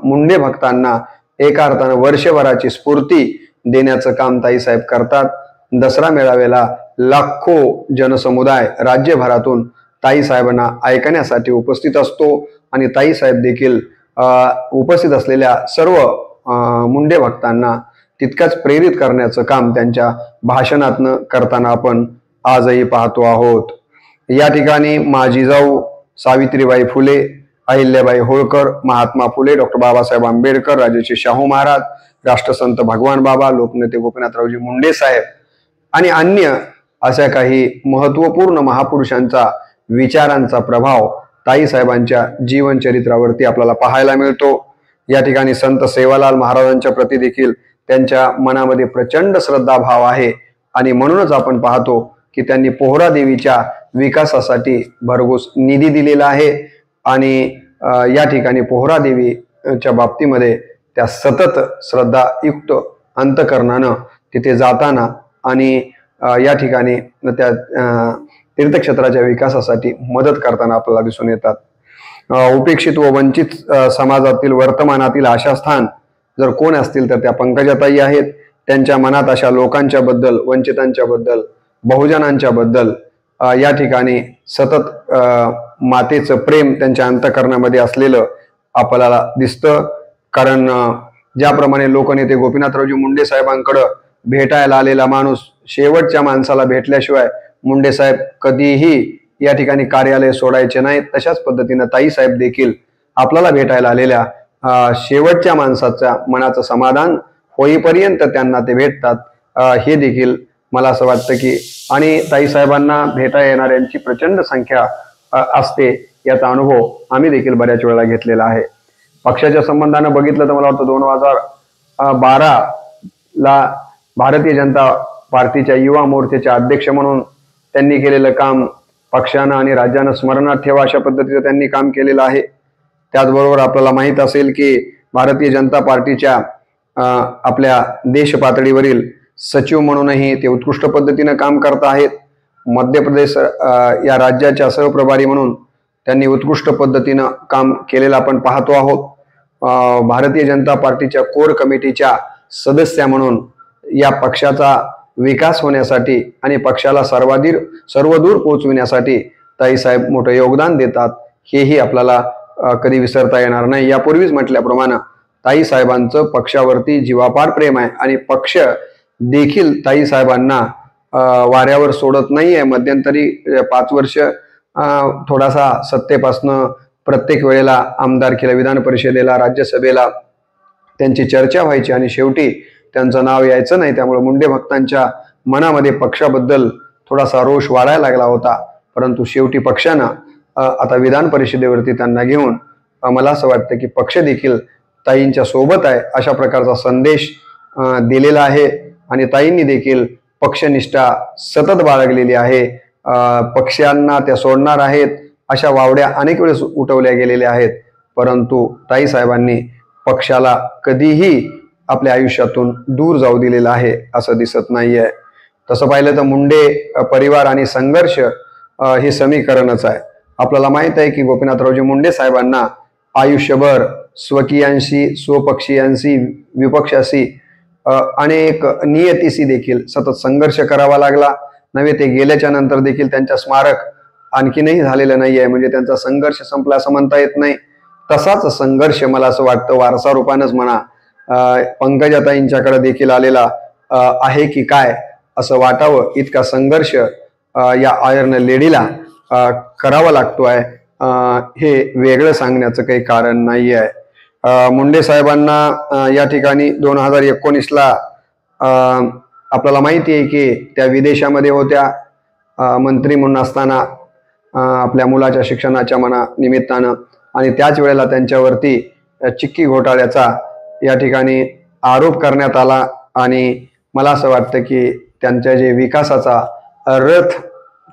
मुंडे भक्तांना एका अर्थानं वर्षभराची स्फूर्ती देण्याचं काम ताईसाहेब करतात. दसरा मेळाव्याला लाखो जनसमुदाय राज्यभरातून ताईसाहेबांना ऐकण्यासाठी उपस्थित असतो आणि ताईसाहेब देखील उपस्थित असलेल्या सर्व मुंडे भक्तांना तितक्याच प्रेरित करण्याचं काम त्यांच्या भाषणातनं करताना आपण आजही पाहतो आहोत. या ठिकाणी माझी जाऊ सावित्रीबाई फुले, अहिल्याबाई होळकर, महात्मा फुले, डॉक्टर बाबासाहेब आंबेडकर, राजर्षी शाहू महाराज, राष्ट्रसंत भगवान बाबा, लोकनेते गोपीनाथरावजी मुंडे साहेब आणि अन्य अशा काही महत्वपूर्ण महापुरुषांचा विचारांचा प्रभाव ताईसाहेबांच्या जीवन चरित्रावरती आपल्याला पाहायला मिळतो. या ठिकाणी संत सेवालाल महाराजांच्या प्रती देखील त्यांच्या मनामध्ये प्रचंड श्रद्धाभाव आहे आणि म्हणूनच आपण पाहतो की त्यांनी पोहरा देवीच्या विकासासाठी भरघोस निधी दिलेला आहे आणि या ठिकाणी पोहरा देवीच्या बाबतीमध्ये त्या सतत श्रद्धायुक्त अंतकरणानं तिथे जाताना आणि या ठिकाणी त्या तीर्थक्षेत्राच्या विकासासाठी मदत करताना आपल्याला दिसून येतात. उपेक्षित व वंचित समाजातील वर्तमानातील आशास्थान जर कोण असतील तर त्या पंकजाताई आहेत. त्यांच्या मनात अशा लोकांच्या बद्दल, वंचितांच्या बद्दल, बहुजनांच्या बद्दल या ठिकाणी सतत मातेचं प्रेम त्यांच्या अंतःकरणामध्ये असलेलं आपल्याला दिसतं. कारण ज्याप्रमाणे लोकनेते गोपीनाथरावजी मुंडे साहेबांकडे भेटायला आलेला माणूस शेवटच्या माणसाला भेटल्याशिवाय मुंडे साहेब कधीही या ठिकाणी कार्यालय सोडायचे नाहीत, तशाच पद्धतीनं ताईसाहेब देखील आपल्याला भेटायला आलेल्या शेवटच्या माणसाच्या मनाचं समाधान होईपर्यंत त्यांना ते भेटतात. हे देखील मला असं वाटतं की आणि ताईसाहेबांना भेटा येणाऱ्यांची प्रचंड संख्या असते याचा अनुभव आम्ही देखील बऱ्याच वेळा घेतलेला आहे. पक्षाच्या संबंधानं बघितलं तर मला वाटतं 2012ला भारतीय जनता पार्टीच्या युवा मोर्चाचे अध्यक्ष म्हणून त्यांनी केलेलं काम पक्षानं आणि राज्यानं स्मरणात ठेवा अशा पद्धतीचं त्यांनी काम केलेलं आहे. त्याचबरोबर आपल्याला माहीत असेल की भारतीय जनता पार्टीच्या आपल्या देश पातळीवरील सचिव म्हणूनही ते उत्कृष्ट पद्धतीनं काम करत आहेत. मध्य प्रदेश या राज्याच्या सहप्रभारी म्हणून त्यांनी उत्कृष्ट पद्धतीनं काम केलेलं आपण पाहतो आहोत. भारतीय जनता पार्टीच्या कोर कमिटीच्या सदस्य म्हणून या पक्षाचा विकास होण्यासाठी आणि पक्षाला सर्वदूर पोहोचविण्यासाठी ताईसाहेब मोठं योगदान देतात. हेही आपल्याला कधी विसरता येणार नाही. यापूर्वीच म्हटल्याप्रमाणे ताईसाहेबांचं पक्षावरती जीवापाड प्रेम आहे आणि पक्ष देखील ताईसाहेबांना वाऱ्यावर सोडत नाहीये. मध्यंतरी 5 वर्ष थोडासा सत्तेपासनं प्रत्येक वेळेला आमदारकीला, विधान परिषदेला, राज्यसभेला त्यांची चर्चा व्हायची आणि शेवटी त्यांचं नाव यायचं नाही. त्यामुळे मुंडे भक्तांच्या मनामध्ये पक्षाबद्दल थोडासा रोष वाढायला लागला होता. परंतु शेवटी पक्षानं आता विधान परिषदेवरती त्यांना घेऊन मला असं वाटतं की पक्ष देखील ताईंच्या सोबत आहे अशा प्रकारचा संदेश दिलेला आहे आणि ताईंनी देखील पक्षनिष्ठा सतत बाळगलेली आहे. पक्षांना त्या सोडणार आहेत अशा वावड्या अनेक वेळेस उठवल्या गेलेल्या आहेत, परंतु ताईसाहेबांनी पक्षाला कधीही आपल्या आयुष्यातून दूर जाऊ दिलेलं आहे असं दिसत नाहीये. तसं पाहिलं तर मुंडे परिवार आणि संघर्ष हे समीकरणच आहे. आपल्याला माहित आहे की गोपीनाथरावजी मुंडे साहेबांना आयुष्यभर स्वकीयांशी, स्वपक्षीयांशी, विपक्षाशी अनेक नियतीशी देखील सतत संघर्ष करावा लागला. नव्हे ते गेल्याच्या नंतर देखील त्यांच्या स्मारक आणखीनही झालेलं नाही आहे, म्हणजे त्यांचा संघर्ष संपला असं म्हणता येत नाही. तसाच संघर्ष मला असं वाटतं वारसा रूपानंच म्हणा पंकजाताईंच्याकडे देखील आलेला आहे की काय असं वाटावं, इतका संघर्ष या आयर्न लेडीला करावा लागतोय. हे वेगळं सांगण्याचं काही कारण नाही आहे. मुंडे साहेबांना या ठिकाणी 2019ला आपल्याला माहिती आहे की त्या विदेशामध्ये होत्या मंत्री म्हणून असताना आपल्या मुलाच्या शिक्षणाच्या निमित्तानं, आणि त्याच वेळेला त्यांच्यावरती चिक्की घोटाळ्याचा या ठिकाणी आरोप करण्यात आला. आणि मला असं वाटतं की त्यांच्या जे विकासाचा रथ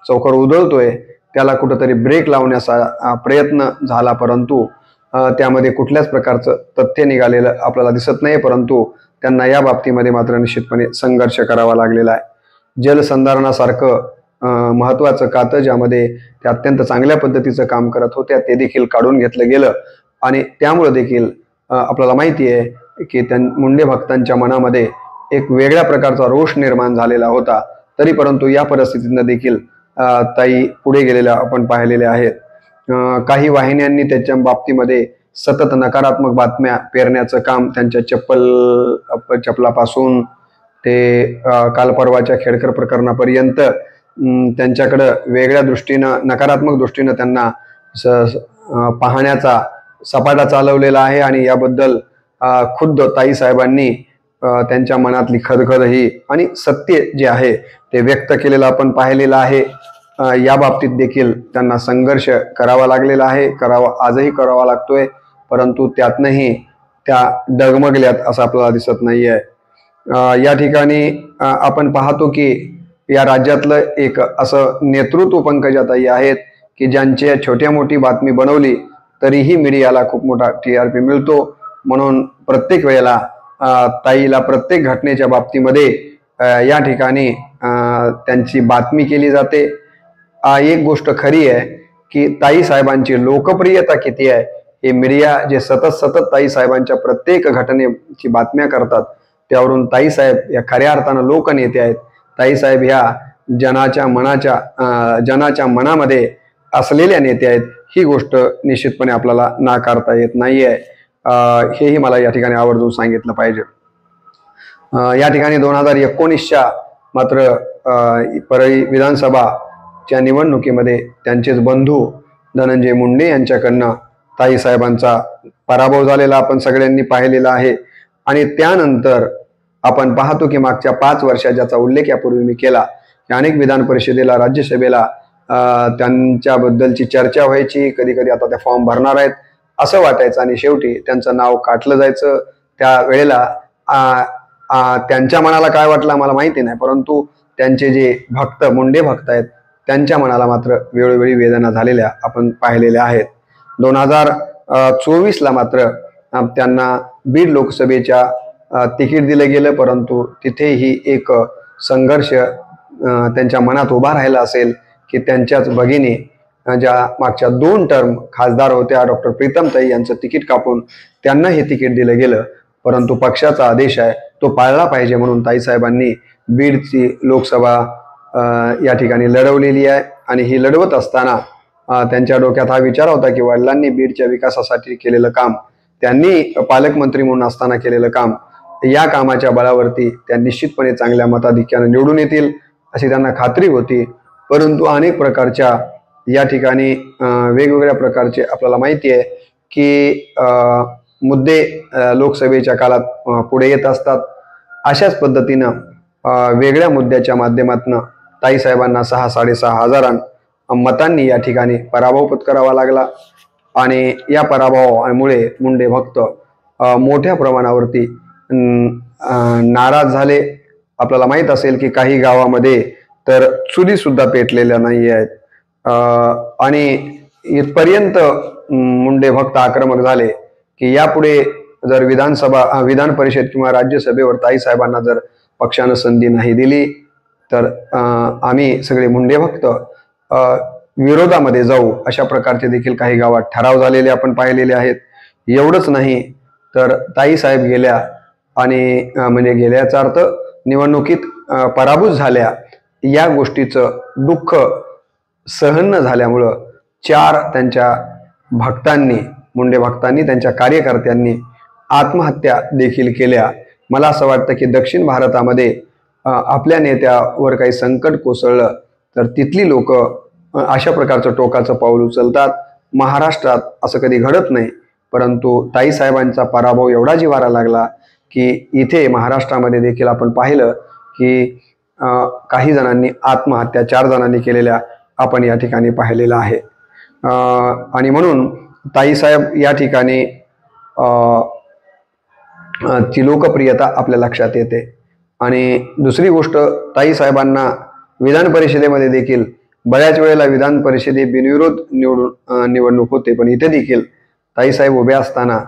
चौकर उधळतोय त्याला कुठंतरी ब्रेक लावण्याचा प्रयत्न झाला, परंतु त्यामध्ये कुठल्याच प्रकारचं तथ्य निघालेलं आपल्याला दिसत नाही. परंतु त्यांना या बाबतीमध्ये मात्र निश्चितपणे संघर्ष करावा लागलेला आहे. जलसंधारणासारखं महत्वाचं खातं ज्यामध्ये ते अत्यंत चांगल्या पद्धतीचं काम करत होत्या ते देखील काढून घेतलं गेलं, आणि त्यामुळे देखील आपल्याला माहिती आहे की मुंडे भक्तांच्या मनामध्ये एक वेगळ्या प्रकारचा रोष निर्माण झालेला होता. तरी परंतु या परिस्थितीनं देखील ताई पुढे गेलेल्या आपण पाहिलेल्या आहेत. काही वाहिन्यांनी त्याच्या बाबतीमध्ये सतत नकारात्मक बातम्या पेरण्याचं काम त्यांच्या चपलापासून ते काल परवाच्या खेडकर प्रकरणापर्यंत त्यांच्याकडं वेगळ्या दृष्टीनं नकारात्मक दृष्टीनं त्यांना पाहण्याचा सपाटा चालवलेला आहे. आणि याबद्दल खुद्द ताईसाहेबांनी त्यांच्या मनातली खदखद ही आणि सत्य जे आहे ते व्यक्त केलेलं आपण पाहिलेलं आहे. या बाबतीत देखील त्यांना संघर्ष करावा लागलेला आहे, आजही करावा लागतोय, परंतु त्यातनंही त्या डगमगल्यात असं आपल्याला दिसत नाहीये. या ठिकाणी आपण पाहतो की या राज्यातलं एक असं नेतृत्व पंकजाताई आहेत की ज्यांच्या छोट्या मोठी बातमी बनवली तरीही मीडियाला खूप मोठा TRP मिळतो. म्हणून प्रत्येक वेळेला ताईला प्रत्येक घटनेच्या बाबतीमध्ये या ठिकाणी त्यांची बातमी केली जाते. एक गोष्ट खरी आहे की ताई साहेबांची लोकप्रियता किती आहे हे मीडिया जे सतत ताई साहेबांच्या प्रत्येक घटनेची बातम्या करतात त्यावरून ताई साहेब या खऱ्या अर्थानं लोकनेते आहेत. ताई साहेब ह्या जनाच्या मनामध्ये असलेल्या नेते आहेत. ही गोष्ट निश्चितपणे आपल्याला नाकारता येत नाहीये. हेही मला या ठिकाणी आवर्जून सांगितलं पाहिजे. या ठिकाणी 2019च्या मात्र परळी विधानसभाच्या निवडणुकीमध्ये त्यांचेच बंधू धनंजय मुंडे यांच्याकडनं ताईसाहेबांचा पराभव झालेला आपण सगळ्यांनी पाहिलेला आहे. आणि त्यानंतर आपण पाहतो की मागच्या 5 वर्षात ज्याचा उल्लेख यापूर्वी मी केला की अनेक विधान परिषदेला, राज्यसभेला त्यांच्याबद्दलची चर्चा व्हायची. कधी कधी आता ते फॉर्म भरणार आहेत असं वाटायचं आणि शेवटी त्यांचं नाव काढलं जायचं. त्या वेळेला त्यांच्या मनाला काय वाटलं मला माहिती नाही, परंतु त्यांचे जे भक्त मुंडे भक्त आहेत त्यांच्या मनाला मात्र वेळोवेळी वेदना झालेल्या आपण पाहिलेल्या आहेत. 2024ला मात्र त्यांना बीड लोकसभेच्या तिकीट दिलं गेलं, परंतु तिथेही एक संघर्ष त्यांच्या मनात उभा राहिला असेल की त्यांच्याच भगिनी ज्या मागच्या 2 टर्म खासदार होत्या डॉक्टर प्रीतमताई यांचं तिकीट कापून त्यांना हे तिकीट दिलं गेलं, परंतु पक्षाचा आदेश आहे तो पाळला पाहिजे म्हणून ताईसाहेबांनी बीडची लोकसभा या ठिकाणी लढवलेली आहे. आणि ही लढवत असताना त्यांच्या डोक्यात हा विचार होता की वडिलांनी बीडच्या विकासासाठी केलेलं काम, त्यांनी पालकमंत्री म्हणून असताना केलेलं काम, या कामाच्या बळावरती त्या निश्चितपणे चांगल्या मताधिक्याने निवडून येतील अशी त्यांना खात्री होती. परंतु अनेक प्रकारच्या या ठिकाणी वेगवेगळ्या प्रकारचे आपल्याला माहिती आहे की मुद्दे लोकसभेच्या काळात पुढे येत असतात. अशाच पद्धतीनं वेगळ्या मुद्द्याच्या माध्यमातून ताईसाहेबांना 6-6.5 हजार मतांनी या ठिकाणी पराभव पत्करावा लागला. आणि या पराभवामुळे मुंडे भक्त मोठ्या प्रमाणावरती नाराज झाले. आपल्याला माहित असेल की काही गावामध्ये तर चुली सुद्धा पेटलेल्या नाही आहेत. आणि इथपर्यंत मुंडे भक्त आक्रमक झाले की यापुढे जर विधान परिषद किंवा राज्यसभेवर ताईसाहेबांना जर पक्षानं संधी नाही दिली तर आम्ही सगळे मुंडे भक्त विरोधामध्ये जाऊ, अशा प्रकारचे देखील काही गावात ठराव झालेले आपण पाहिलेले आहेत. एवढंच नाही तर ताईसाहेब गेल्या आणि म्हणजे गेल्याचा अर्थ निवडणुकीत पराभूत झाल्या, या गोष्टीचं दुःख सहन न झाल्यामुळं त्यांच्या भक्तांनी, मुंडे भक्तांनी, त्यांच्या कार्यकर्त्यांनी आत्महत्या देखील केल्या. मला असं वाटतं की दक्षिण भारतामध्ये आपल्या नेत्यावर काही संकट कोसळलं तर तिथली लोक अशा प्रकारचं टोकाचं पाऊल उचलतात. महाराष्ट्रात असं कधी घडत नाही, परंतु ताईसाहेबांचा पराभव एवढा जिव्हारा लागला की इथे महाराष्ट्रामध्ये देखील आपण पाहिलं की काही जणांनी आत्महत्या, 4 जणांनी केलेल्या आपण या ठिकाणी पाहिलेलं आहे. आणि म्हणून ताईसाहेब या ठिकाणी ती लोकप्रियता आपल्या लक्षात येते. आणि दुसरी गोष्ट, ताईसाहेबांना विधान परिषदेमध्ये देखील बऱ्याच वेळेला विधान परिषदे बिनविरोध निवडणूक होते, पण इथे देखील ताईसाहेब उभ्या असताना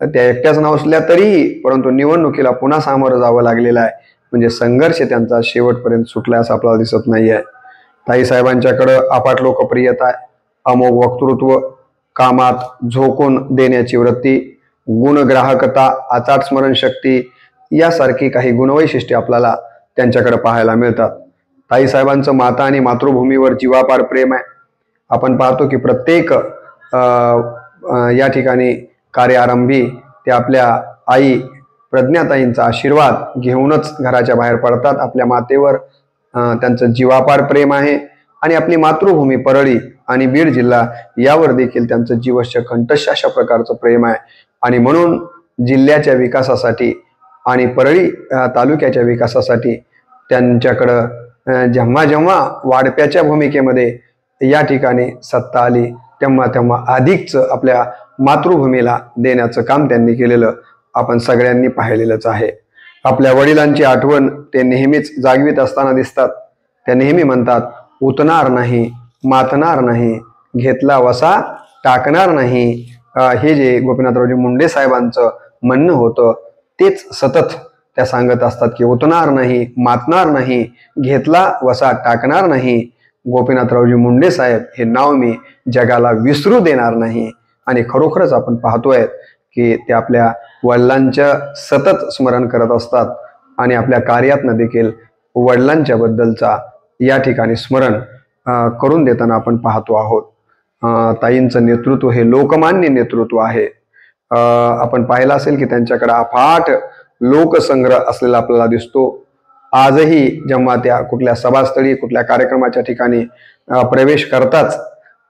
त्या एकट्याच नसल्या तरीही परंतु निवडणुकीला पुन्हा सामोरं जावं लागलेलं आहे. म्हणजे संघर्ष त्यांचा शेवटपर्यंत सुटला असं आपल्याला दिसत नाहीये. ताईसाहेबांच्याकडं अफाट लोकप्रियता आहे, अमोघ वक्तृत्व, कामात झोकून देण्याची वृत्ती, गुणग्राहकता, अचाट स्मरणशक्ती यासारखी काही गुणवैशिष्ट्ये आपल्याला त्यांच्याकडे पाहायला मिळतात. ताईसाहेबांचं माता आणि मातृभूमीवर जीवापार प्रेम आहे. आपण पाहतो की प्रत्येक या ठिकाणी कार्यारंभी ते आपल्या आई प्रज्ञाताईंचा आशीर्वाद घेऊनच घराच्या बाहेर पडतात. आपल्या मातेवर त्यांचं जीवापार प्रेम आहे आणि आपली मातृभूमी परळी आणि बीड जिल्हा यावर देखील त्यांचं जीवश्य कंठस्थ अशा प्रकारचं प्रेम आहे. आणि म्हणून जिल्ह्याच्या आणि परळी तालुक्याच्या विकासासाठी त्यांच्याकडं जेव्हा जेव्हा वाढप्याच्या भूमिकेमध्ये या ठिकाणी सत्ता आली तेव्हा अधिकच आपल्या मातृभूमीला देण्याचं काम त्यांनी केलेलं आपण सगळ्यांनी पाहिलेलंच आहे. आपल्या वडिलांची आठवण ते नेहमीच जागवीत असताना दिसतात. ते नेहमी म्हणतात, उतणार नाही, मातणार नाही, घेतला वसा टाकणार नाही. हे जे गोपीनाथरावजी मुंडे साहेबांचं म्हणणं होतं तेच सतत त्या सांगत असतात की उतणार नाही, मातणार नाही, घेतला वसा टाकणार नाही. गोपीनाथरावजी मुंडे साहेब हे नाव मी जगाला विसरू देणार नाही. आणि खरोखरच आपण पाहतोय की ते आपल्या वडिलांच्या सतत स्मरण करत असतात आणि आपल्या कार्यातनं देखील वडिलांच्या बद्दलचा या ठिकाणी स्मरण करून देताना आपण पाहतो आहोत. ताईंचं नेतृत्व हे लोकमान्य नेतृत्व आहे. आपण पाहिलं असेल की त्यांच्याकडे अफाट लोकसंग्रह असलेला आपल्याला दिसतो. आजही जेव्हा त्या कुठल्या सभास्थळी, कुठल्या कार्यक्रमाच्या ठिकाणी प्रवेश करताच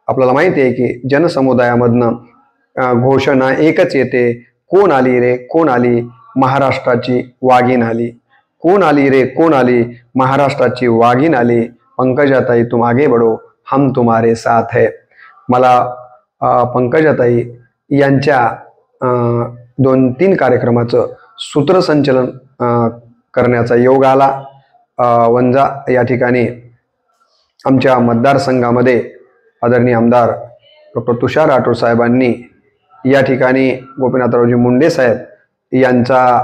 आपल्याला माहिती आहे की जनसमुदायामधनं घोषणा एकच येते, कोण आली रे कोण आली, महाराष्ट्राची वाघीण आली. कोण आली रे कोण आली, महाराष्ट्राची वाघीण आली. पंकजाताई तुम आगे बढ़ो, हम तुम्हारे साथ है. मला पंकजाताई यांच्या 2-3 कार्यक्रमाचं सूत्रसंचलन करण्याचा योग आला. वंजा या ठिकाणी आमच्या मतदारसंघामध्ये आदरणीय आमदार डॉक्टर तुषार राठोड साहेबांनी या ठिकाणी गोपीनाथरावजी मुंडे साहेब यांचा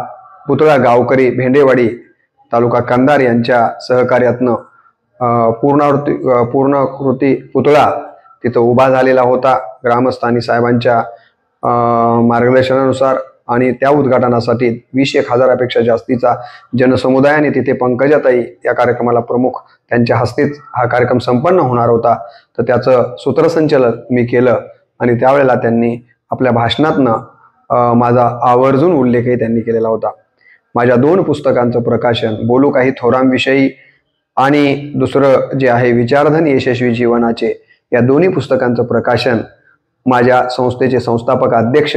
पुतळा गावकरी भेंडेवाडी तालुका कंधार यांच्या सहकार्यातनं पूर्णाकृती पुतळा तिथं उभा झालेला होता. ग्रामस्थानी साहेबांच्या मार्गदर्शनानुसार आणि त्या उद्घाटनासाठी 20,000 जास्तीचा जनसमुदायाने तिथे पंकजाताई या कार्यक्रमाला प्रमुख त्यांच्या हस्तेच हा कार्यक्रम संपन्न होणार होता. तर त्याचं सूत्रसंचलन मी केलं आणि त्यावेळेला त्यांनी आपल्या भाषणातनं माझा आवर्जून उल्लेखही त्यांनी केलेला होता. माझ्या 2 पुस्तकांचं प्रकाशन, बोलू काही थोरांविषयी आणि दुसरं जे आहे विचारधन यशस्वी जीवनाचे, या दोन्ही पुस्तकांचं प्रकाशन माझ्या संस्थेचे संस्थापक अध्यक्ष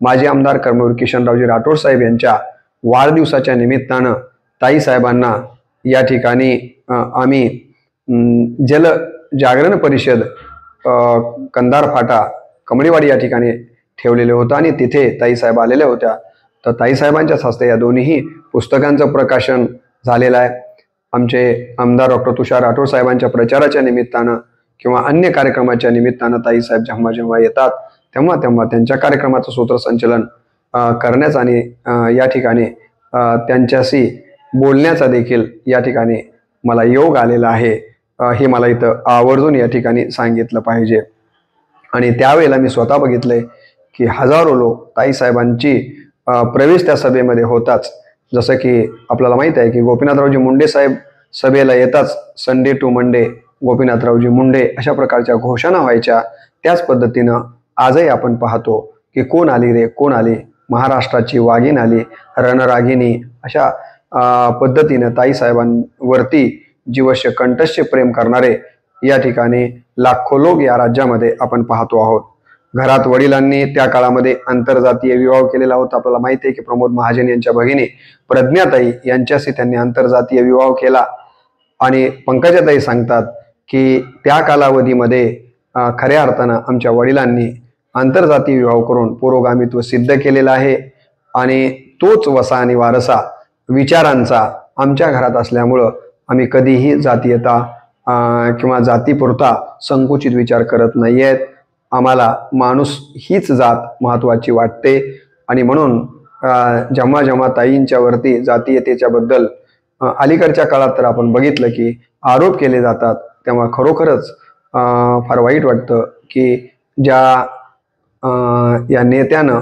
माजी आमदार कर्मवीर किशनरावजी राठोड साहेब यांच्या वाढदिवसाच्या निमित्तानं ताईसाहेबांना या ठिकाणी आम्ही जल जागरण परिषद कंधार फाटा कमळीवाडी या ठिकाणी ठेवलेले होतं आणि तिथे ताईसाहेब आलेल्या होत्या. तर ताईसाहेबांच्याच हस्ते या दोन्ही पुस्तकांचं प्रकाशन झालेलं आहे. आमचे आमदार डॉक्टर तुषार राठोड साहेबांच्या प्रचाराच्या निमित्तानं किंवा अन्य कार्यक्रमाच्या निमित्तानं ताईसाहेब जेव्हा जेव्हा येतात तेव्हा तेव्हा त्यांच्या कार्यक्रमाचं सूत्रसंचलन करण्याचा आणि या ठिकाणी त्यांच्याशी बोलण्याचा देखील या ठिकाणी मला योग आलेला आहे, हे मला इथं आवर्जून या ठिकाणी सांगितलं पाहिजे. आणि त्यावेळेला मी स्वतः बघितलंय की हजारो लोक ताईसाहेबांची प्रवेश त्या सभेमध्ये होताच. जसं की आपल्याला माहित आहे की गोपीनाथरावजी मुंडे साहेब सभेला येताच संडे टू मंडे गोपीनाथरावजी मुंडे अशा प्रकारच्या घोषणा व्हायच्या. त्याच पद्धतीनं आजही आपण पाहतो की कोण आली रे कोण आली, महाराष्ट्राची वाघीण आली, रणरागिणी अशा पद्धतीनं ताईसाहेबांवरती जीवश्य कंठस्य प्रेम करणारे या ठिकाणी लाखो लोक या राज्यामध्ये आपण पाहतो आहोत. घरात वडिलांनी त्या काळामध्ये आंतरजातीय विवाह केलेला होता. आपल्याला माहिती आहे की प्रमोद महाजन यांच्या भगिनी प्रज्ञाताई यांच्याशी त्यांनी आंतरजातीय विवाह केला. आणि पंकजाताई सांगतात की त्या कालावधीमध्ये खऱ्या अर्थानं आमच्या वडिलांनी आंतरजातीय विवाह करून पुरोगामित्व सिद्ध केलेलं आहे. आणि तोच वसा आणि वारसा विचारांचा आमच्या घरात असल्यामुळं आम्ही कधीही जातीयता किंवा जातीपुरता संकुचित विचार करत नाही आहेत. आम्हाला माणूस हीच जात महत्त्वाची वाटते. आणि म्हणून जेव्हा जेव्हा ताईंच्या वरती जातीयतेच्या बद्दल अलीकडच्या काळात तर आपण बघितलं की आरोप केले जातात, तेव्हा खरोखरच फार वाईट वाटतं की ज्या या नेत्यानं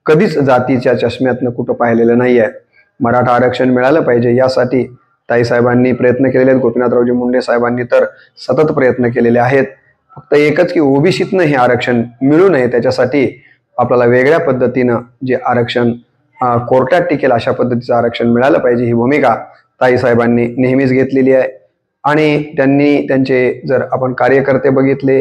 कधीच जातीच्या चष्म्यातनं कुठं पाहिलेलं नाही आहे. मराठा आरक्षण मिळालं पाहिजे यासाठी ताईसाहेबांनी प्रयत्न केलेले आहेत. गोपीनाथरावजी मुंडे साहेबांनी तर सतत प्रयत्न केलेले आहेत. फक्त एकच की ओबीसीतनं हे आरक्षण मिळू नये त्याच्यासाठी आपल्याला वेगळ्या पद्धतीनं जे आरक्षण कोर्टात टिकेल अशा पद्धतीचं आरक्षण मिळालं पाहिजे ही भूमिका ताईसाहेबांनी नेहमीच घेतलेली आहे. आणि त्यांनी त्यांचे जर आपण कार्यकर्ते बघितले,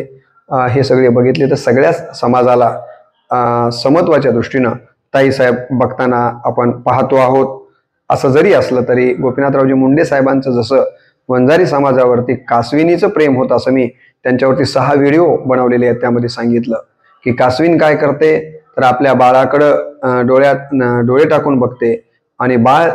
हे सगळे बघितले तर सगळ्याच समाजाला समत्वाच्या दृष्टीनं ताईसाहेब बघताना आपण पाहतो आहोत. असं जरी असलं तरी गोपीनाथरावजी मुंडे साहेबांचं जसं वंजारी समाजावरती कासविनीचं प्रेम होतं, असं मी त्यांच्यावरती 6 व्हिडिओ बनवलेले आहेत. त्यामध्ये सांगितलं की कासवीन काय करते तर आपल्या बाळाकडं डोळे टाकून बघते आणि बाळ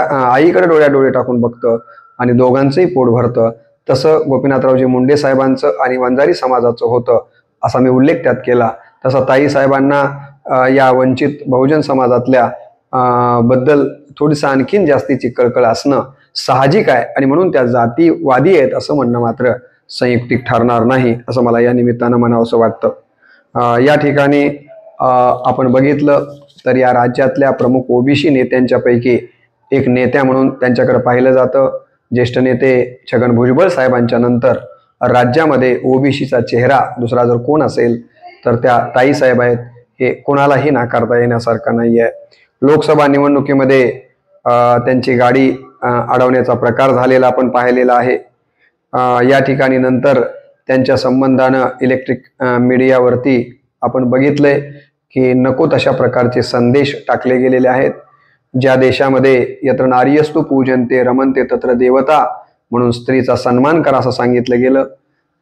आईकडे डोळे टाकून बघतं आणि दोघांचंही पोट भरतं. तसं गोपीनाथरावजी मुंडे साहेबांचं आणि वंजारी समाजाचं होतं असा मी उल्लेख त्यात केला. तसा ताईसाहेबांना या वंचित बहुजन समाजातल्या बद्दल थोडीसं आणखीन जास्तीची कळकळ असणं साहजिक आहे. आणि म्हणून त्या जातीवादी आहेत असं म्हणणं मात्र संयुक्तिक ठरणार नाही असं मला या निमित्तानं म्हणावंसं वाटतं. या ठिकाणी आपण बघितलं तर या राज्यातल्या प्रमुख ओबीसी नेत्यांच्यापैकी एक नेत्या म्हणून त्यांच्याकडे पाहिलं जातं. ज्येष्ठ नेते छगन भुजबळ साहेबांच्या नंतर राज्यामध्ये ओबीसीचा चेहरा दुसरा जर कोण असेल तर त्या ताईसाहेब आहेत. हे कोणालाही नाकारता येण्यासारखं नाही आहे. लोकसभा निवडणुकीमध्ये त्यांची गाडी अडवण्याचा प्रकार झालेला आपण पाहिलेला आहे. या ठिकाणी नंतर त्यांच्या संबंधानं इलेक्ट्रिक मीडियावरती आपण बघितलंय की नको तशा प्रकारचे संदेश टाकले गेलेले आहेत. ज्या देशामध्ये यत्र नार्यस्तु पूजन्ते रमन्ते तत्र देवता म्हणून स्त्रीचा सन्मान करा असं सांगितलं गेलं,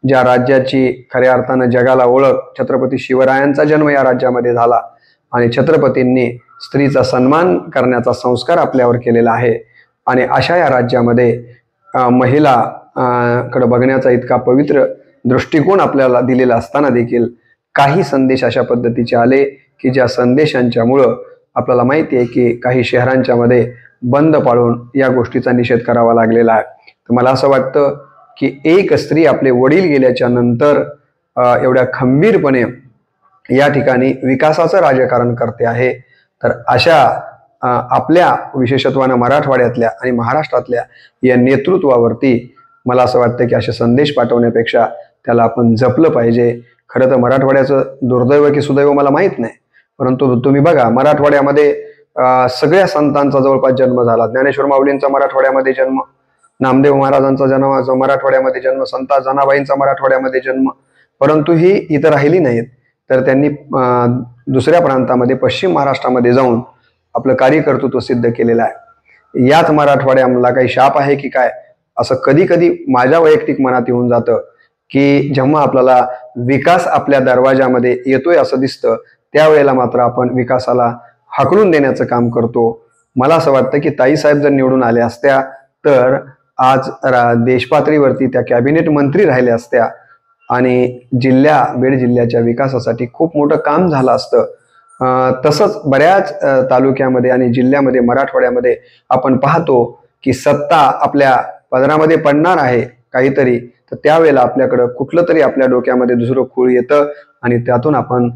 ज्या राज्याची खऱ्या अर्थानं जगाला ओळख छत्रपती शिवरायांचा जन्म या राज्यामध्ये झाला आणि छत्रपतींनी स्त्रीचा सन्मान करण्याचा संस्कार आपल्यावर केलेला आहे. आणि अशा या राज्यामध्ये महिला कडे बघण्याचा इतका पवित्र दृष्टिकोन आपल्याला दिलेला असताना देखील काही संदेश अशा पद्धतीचे आले की ज्या संदेशांच्यामुळं आपल्याला माहिती आहे की काही शहरांच्या मध्ये बंद पाळून या गोष्टीचा निषेध करावा लागलेला आहे. तर मला असं वाटतं की एक स्त्री आपले वडील गेल्याच्या नंतर एवढ्या खंबीरपणे या ठिकाणी विकासाचं राजकारण करते आहे. तर अशा आपल्या विशेषत्वानं मराठवाड्यातल्या आणि महाराष्ट्रातल्या या नेतृत्वावरती मला असं वाटतं की असे संदेश पाठवण्यापेक्षा त्याला आपण जपलं पाहिजे. खरं तर मराठवाड्याचं दुर्दैव की सुदैव मला माहीत नाही, परंतु तुम्ही बघा मराठवाड्यामध्ये सगळ्या संतांचा जवळपास जन्म झाला. ज्ञानेश्वर माऊलींचा मराठवाड्यामध्ये जन्म, नामदेव महाराजांचा जन्म मराठवाड्यामध्ये जन्म, संत जनाबाईंचा मराठवाड्यामध्ये जन्म, परंतु ही इथं राहिली नाहीत. तर त्यांनी दुसऱ्या प्रांतामध्ये पश्चिम महाराष्ट्रामध्ये जाऊन आपलं कार्यकर्तृत्व सिद्ध केलेलं आहे. याच मराठवाड्याला काही शाप आहे की काय असं कधी कधी माझ्या वैयक्तिक मनात येऊन जातं की जेव्हा आपल्याला विकास आपल्या दरवाजामध्ये येतोय असं दिसतं त्यावेळेला मात्र आपण विकासाला हाकलून देण्याचं काम करतो. मला असं वाटतं की ताईसाहेब जर निवडून आल्या असत्या तर आज देशपातळीवरती त्या कॅबिनेट मंत्री राहिल्या असत्या आणि बीड जिल्ह्याच्या विकासासाठी खूप मोठं काम झालं असतं। तसंच बऱ्याच तालुक्यामध्ये आणि जिल्ह्यामध्ये मराठवाड्यामध्ये आपण पाहतो की सत्ता आपल्या पदरामध्ये पडणार आहे काहीतरी, तर त्यावेळेला आपल्याकडं कुठलं तरी आपल्या डोक्यामध्ये दुसरं खूळ येतं आणि त्यातून आपण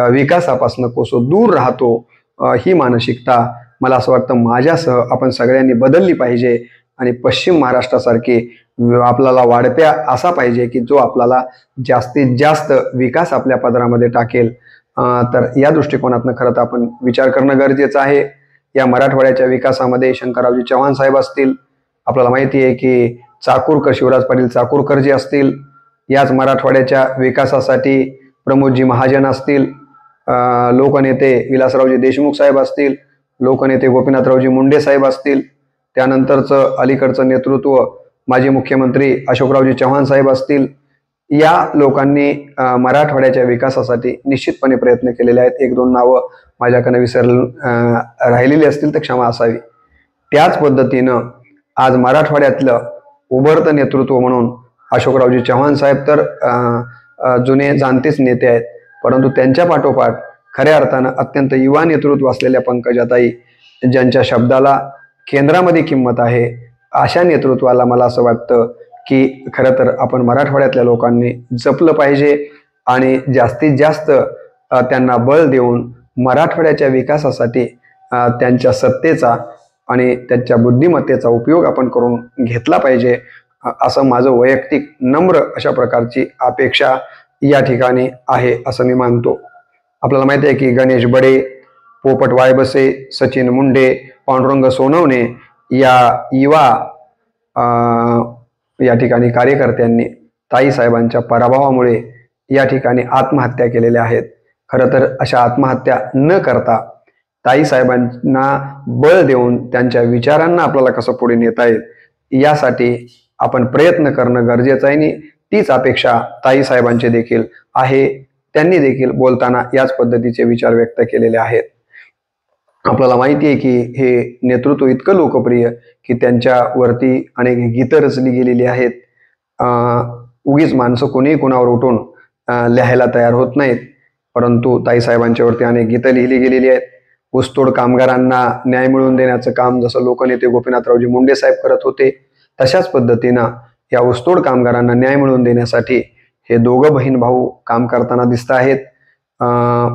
विकासापासून कोसो दूर राहतो। ही मानसिकता मला असं वाटतं माझ्यासह आपण सगळ्यांनी बदलली पाहिजे आणि पश्चिम महाराष्ट्रासारखी आपल्याला वाढप्या असा पाहिजे की जो आपल्याला जास्तीत जास्त विकास आपल्या पदरामध्ये टाकेल। तर या दृष्टिकोनातनं खरं तर आपण विचार करणं गरजेचं आहे। या मराठवाड्याच्या विकासामध्ये शंकररावजी चव्हाण साहेब असतील, आपल्याला माहिती आहे की चाकूरकर, शिवराज पाटील चाकूरकर जी असतील, याच मराठवाड्याच्या विकासासाठी प्रमोदजी महाजन असतील, लोकनेते विलासरावजी देशमुख साहेब असतील, लोकनेते गोपीनाथरावजी मुंडे साहेब असतील, त्यानंतरचं अलीकडचं नेतृत्व माजी मुख्यमंत्री अशोकरावजी चव्हाण साहेब असतील, या लोकांनी मराठवाड्याच्या विकासासाठी निश्चितपणे प्रयत्न केलेले आहेत। एक दोन नावं माझ्याकडे राहिलेली असतील तर क्षमा असावी। त्याच पद्धतीनं आज मराठवाड्यातलं उभरतं नेतृत्व म्हणून अशोकरावजी चव्हाण साहेब तर जुने जाणतेच नेते आहेत, परंतु त्यांच्या पाठोपाठ खऱ्या अर्थानं अत्यंत युवा नेतृत्व असलेल्या पंकजाताई, ज्यांच्या शब्दाला केंद्रामध्ये किंमत आहे, अशा नेतृत्वाला मला असं वाटतं की खरं तर आपण मराठवाड्यातल्या लोकांनी जपलं पाहिजे आणि जास्तीत जास्त त्यांना बळ देऊन मराठवाड्याच्या विकासासाठी त्यांच्या सत्तेचा आणि त्यांच्या बुद्धिमत्तेचा उपयोग आपण करून घेतला पाहिजे, असं माझं वैयक्तिक नम्र अशा प्रकारची अपेक्षा या ठिकाणी आहे असं मी मानतो। आपल्याला माहिती आहे की गणेश बडे, पोपट वायबसे, सचिन मुंडे, पांडुरंग सोनवणे या युवा या ठिकाणी कार्यकर्त्यांनी ताईसाहेबांच्या पराभवामुळे या ठिकाणी आत्महत्या केलेल्या आहेत। खरं तर अशा आत्महत्या न करता ताईसाहेबांना बळ देऊन त्यांच्या विचारांना आपल्याला कसं पुढे नेता येईल यासाठी आपण प्रयत्न करणं गरजेचं आहे आणि तीच अपेक्षा ताईसाहेबांची देखील आहे। त्यांनी देखील बोलताना याच पद्धतीचे विचार व्यक्त केलेले आहेत। आपल्याला माहिती आहे की हे नेतृत्व इतकं लोकप्रिय की त्यांच्यावरती अनेक गीतं रचली गेलेली आहेत। उगीच माणसं कोणीही कोणावर उठून लिहायला तयार होत नाहीत, परंतु ताईसाहेबांच्यावरती अनेक गीतं लिहिली गेलेली आहेत। ऊसतोड कामगारांना न्याय मिळवून देण्याचं काम जसं लोकनेते गोपीनाथरावजी मुंडे साहेब करत होते, तशाच पद्धतीनं या ऊसतोड कामगारांना न्याय मिळवून देण्यासाठी हे दोघं बहीण भाऊ काम करताना दिसत आहेत।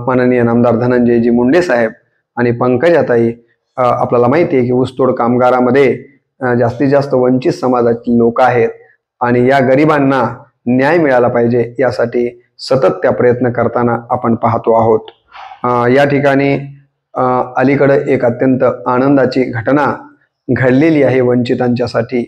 माननीय नामदार धनंजयजी मुंडे साहेब आणि पंकजाताई, आपल्याला माहिती आहे की ऊसतोड कामगारामध्ये जास्तीत जास्त वंचित समाजातील लोक आहेत आणि या गरिबांना न्याय मिळाला पाहिजे यासाठी सतत त्या प्रयत्न करताना आपण पाहतो आहोत। या ठिकाणी अलीकडे एक अत्यंत आनंदाची घटना घडलेली आहे वंचितांच्यासाठी,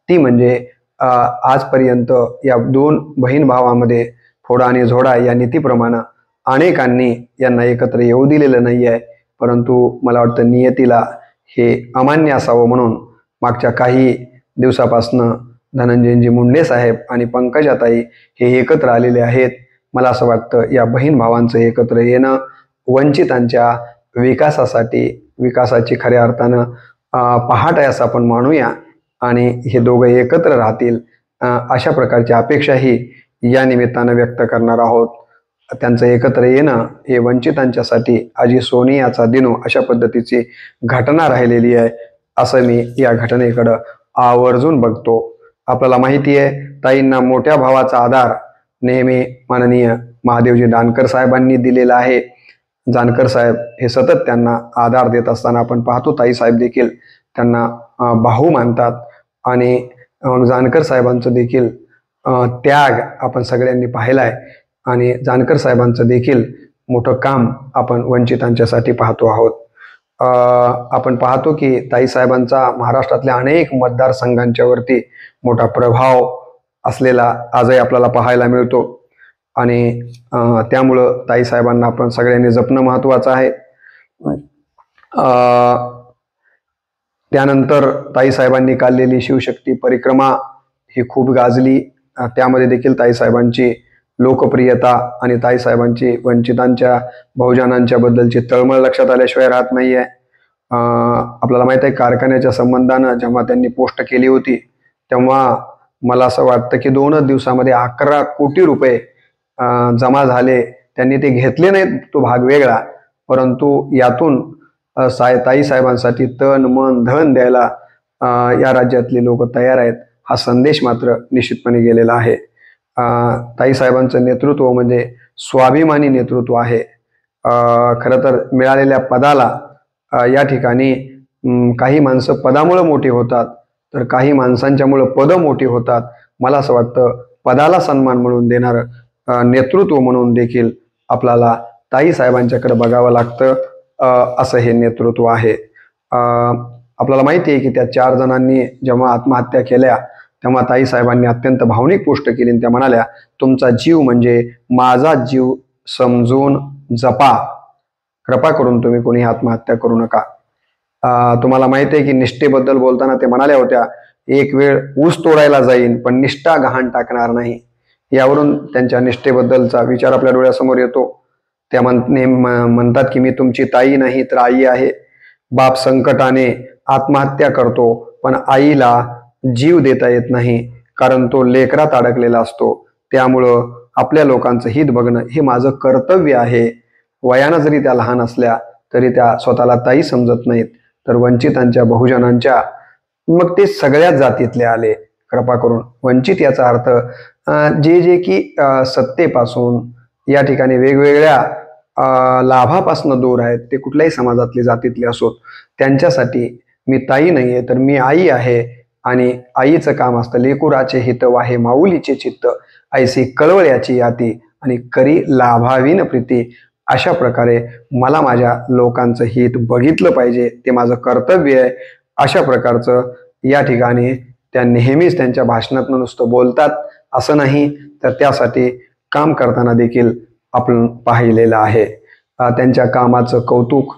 ती म्हणजे आजपर्यंत या दोन बहीण भावामध्ये फोडा आणि झोडा या नीतीप्रमाणे अनेकांनी यांना एकत्र येऊ दिलेलं नाही आहे, परंतु मला वाटतं नियतीला हे अमान्य असावं म्हणून मागच्या काही दिवसापासनं धनंजयजी मुंडे साहेब आणि पंकजाताई हे एकत्र आलेले आहेत। मला असं वाटतं या बहीण भावांचं एकत्र येणं वंचितांच्या विकासासाठी, विकासाची खऱ्या अर्थानं पहाट आहे असं आपण मानूया आणि हे दोघं एकत्र राहतील अशा प्रकारची अपेक्षाही या निमित्तानं व्यक्त करणार आहोत। त्यांचं एकत्र येणं हे वंचितांच्यासाठी आजी सोनियाचा दिनो अशा पद्धतीची घटना राहिलेली आहे असं मी या घटनेकडं आवर्जून बघतो। आपल्याला माहिती आहे ताईंना मोठ्या भावाचा आधार नेहमी माननीय महादेवजी जानकर साहेबांनी दिलेला आहे। जानकर साहेब हे सतत त्यांना आधार देत असताना आपण पाहतो ताई साहेब देखील त्यांना भाऊ मानतात आणि जानकर साहेबांचं देखील त्याग आपण सगळ्यांनी पाहिलाय आणि जानकर साहेबांचं देखील मोठं काम आपण वंचितांच्यासाठी पाहतो आहोत। आपण पाहतो की ताईसाहेबांचा महाराष्ट्रातल्या अनेक मतदारसंघांच्या वरती मोठा प्रभाव असलेला आजही आपल्याला पाहायला मिळतो आणि त्यामुळं ताईसाहेबांना आपण सगळ्यांनी जपणं महत्त्वाचं आहे। त्यानंतर ताईसाहेबांनी काढलेली शिवशक्ती परिक्रमा ही खूप गाजली, त्यामध्ये देखील ताईसाहेबांची लोकप्रियता आणि ताईसाहेबांची वंचितांच्या बहुजनांच्या बद्दलची तळमळ लक्षात आल्याशिवाय राहत नाहीये। आपल्याला माहित आहे कारखान्याच्या संबंधानं जेव्हा त्यांनी पोस्ट केली होती तेव्हा मला असं वाटतं की 2 दिवसामध्ये 11 कोटी रुपये जमा झाले, त्यांनी ते घेतले नाहीत, तो भाग वेगळा, परंतु यातून ताई साहेबांसाठी तन मन धन द्यायला या राज्यातले लोक तयार आहेत, हा संदेश मात्र निश्चितपणे गेलेला आहे. ताई साहेबांचं नेतृत्व म्हणजे स्वाभिमानी नेतृत्व आहे. खरं तर मिळालेल्या पदाला या ठिकाणी काही माणसं पदामुळे मोठी होतात, तर काही माणसांच्यामुळं पदं मोठी होतात. मला असं वाटतं पदाला सन्मान म्हणून देणारं नेतृत्व म्हणून देखील आपल्याला ताई साहेबांच्याकडे बघावं लागतं. असं हे नेतृत्व आहे. आपल्याला माहिती आहे की त्या 4 जणांनी जेव्हा आत्महत्या केल्या तेव्हा ताई साहेबांनी अत्यंत भावनिक पोस्ट केली आणि त्या म्हणाल्या, तुमचा जीव म्हणजे माझा जीव समजून जपा, कृपा करून तुम्ही कोणी आत्महत्या करू नका. तुम्हाला माहिती आहे की निष्ठेबद्दल बोलताना ते म्हणाल्या होत्या, एक वेळ ऊस तोडायला जाईन पण निष्ठा गहाण टाकणार नाही. यावरून त्यांच्या निष्ठेबद्दलचा विचार आपल्या डोळ्यासमोर येतो. त्या म्हणतात की मी तुमची ताई नाही तर आई आहे. बाप संकटाने आत्महत्या करतो पण आईला जीव देता येत नाही, कारण तो लेकरात अडकलेला असतो. त्यामुळं आपल्या लोकांचं हित बघणं हे माझं कर्तव्य आहे. वयानं जरी त्या लहान असल्या तरी त्या स्वतःला ताई समजत नाहीत, तर वंचितांच्या बहुजनांच्या मग ते सगळ्याच जातीतले आले. कृपा करून वंचित याचा अर्थ जे की सत्तेपासून या ठिकाणी वेगवेगळ्या लाभापासून दूर आहेत, ते कुठल्याही समाजातले जातीतले असोत, त्यांच्यासाठी मी ताई नाहीये तर मी आई आहे. आणि आईचं काम असतं लेकुराचे हित वाहे माऊलीचे चित्त, ऐसी कळवळ्याची याती आणि करी लाभावीन प्रीती. अशा प्रकारे मला माझ्या लोकांचं हित बघितलं पाहिजे, ते माझं कर्तव्य आहे. अशा प्रकारचं या ठिकाणी त्या नेहमीच त्यांच्या भाषणातून नुसतं बोलतात असं नाही, तर त्यासाठी काम करताना देखील आपण पाहिलेलं आहे. त्यांच्या कामाचं कौतुक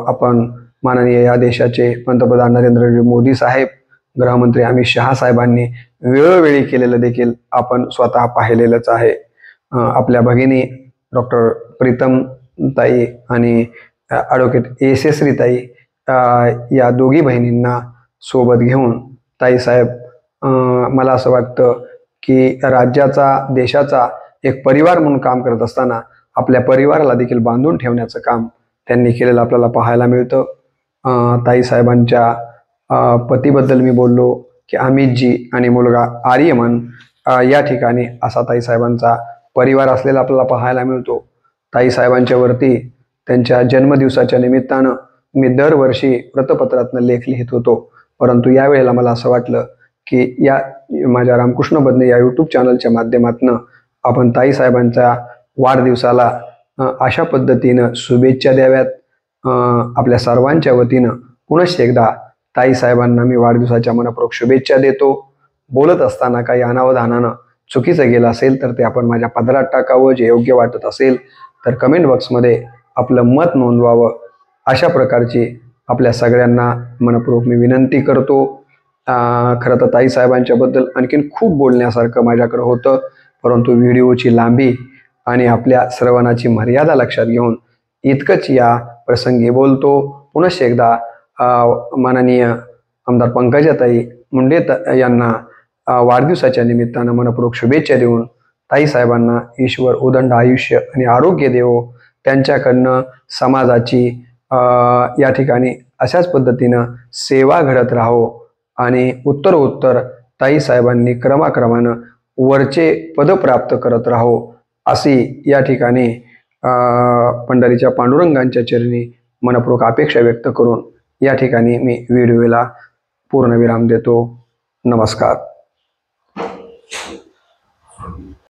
आपण माननीय या देशाचे पंतप्रधान नरेंद्र मोदी साहेब, गृहमंत्री अमित शहा साहेबांनी वेळोवेळी केलेलं देखील आपण स्वतः पाहिलेलंच आहे. आपल्या भगिनी डॉक्टर प्रीतम ताई आणि ॲडव्होकेट यशस्वी ताई या दोघी बहिणींना सोबत घेऊन ताई साहेब मला असं वाटतं की राज्याचा देशाचा एक परिवार म्हणून काम करत असताना आपल्या परिवाराला देखील बांधून ठेवण्याचं काम त्यांनी केलेलं आपल्याला पाहायला मिळतं. ताई साहेबांच्या पतीबद्दल मी बोललो की अमितजी आणि मुलगा आर्यमन या ठिकाणी असा ताई साहेबांचा परिवार असलेला आपल्याला पाहायला मिळतो. ताई साहेबांच्या वरती त्यांच्या जन्मदिवसाच्या निमित्तानं मी दरवर्षी वृत्तपत्रातनं लेख लिहित होतो, परंतु यावेळेला मला असं वाटलं की या माझ्या रामकृष्ण बदने या यूट्यूब चॅनलच्या माध्यमातून आपण ताई साहेबांच्या वाढदिवसाला अशा पद्धतीनं शुभेच्छा द्याव्यात. आपल्या सर्वांच्या वतीनं पुनश्च एकदा ताई साहेबांना मी वाढदिवसाच्या मनपूर्वक शुभेच्छा देतो. बोलत असताना काही अनावधानानं चुकीचं गेलं असेल तर ते आपण माझ्या पदरात टाकावं. जे योग्य वाटत असेल तर कमेंट बॉक्समध्ये आपलं मत नोंदवावं. अशा प्रकारची आपल्या सगळ्यांना मनपूर्वक मी विनंती करतो. खरं तर ताई साहेबांच्याबद्दल आणखीन खूप बोलण्यासारखं माझ्याकडं होतं, परंतु व्हिडिओची लांबी आणि आपल्या श्रवणाची मर्यादा लक्षात घेऊन इतकंच या प्रसंगी बोलतो. पुनश्च एकदा माननीय आमदार पंकजाताई मुंडे यांना वाढदिवसाच्या निमित्तानं मनपूर्वक शुभेच्छा देऊन ताई साहेबांना ईश्वर उदंड आयुष्य आणि आरोग्य देवो. त्यांच्याकडनं समाजाची या ठिकाणी अशाच पद्धतीनं सेवा घडत राहो आणि उत्तरोत्तर ताई साहेबांनी क्रमाक्रमानं वरचे पद प्राप्त करत राहो, अशी या ठिकाणी पंढरीच्या पांडुरंगांच्या चरणी मनपूर्वक अपेक्षा व्यक्त करून या ठिकाणी मी व्हिडिओला पूर्णविराम देतो. नमस्कार.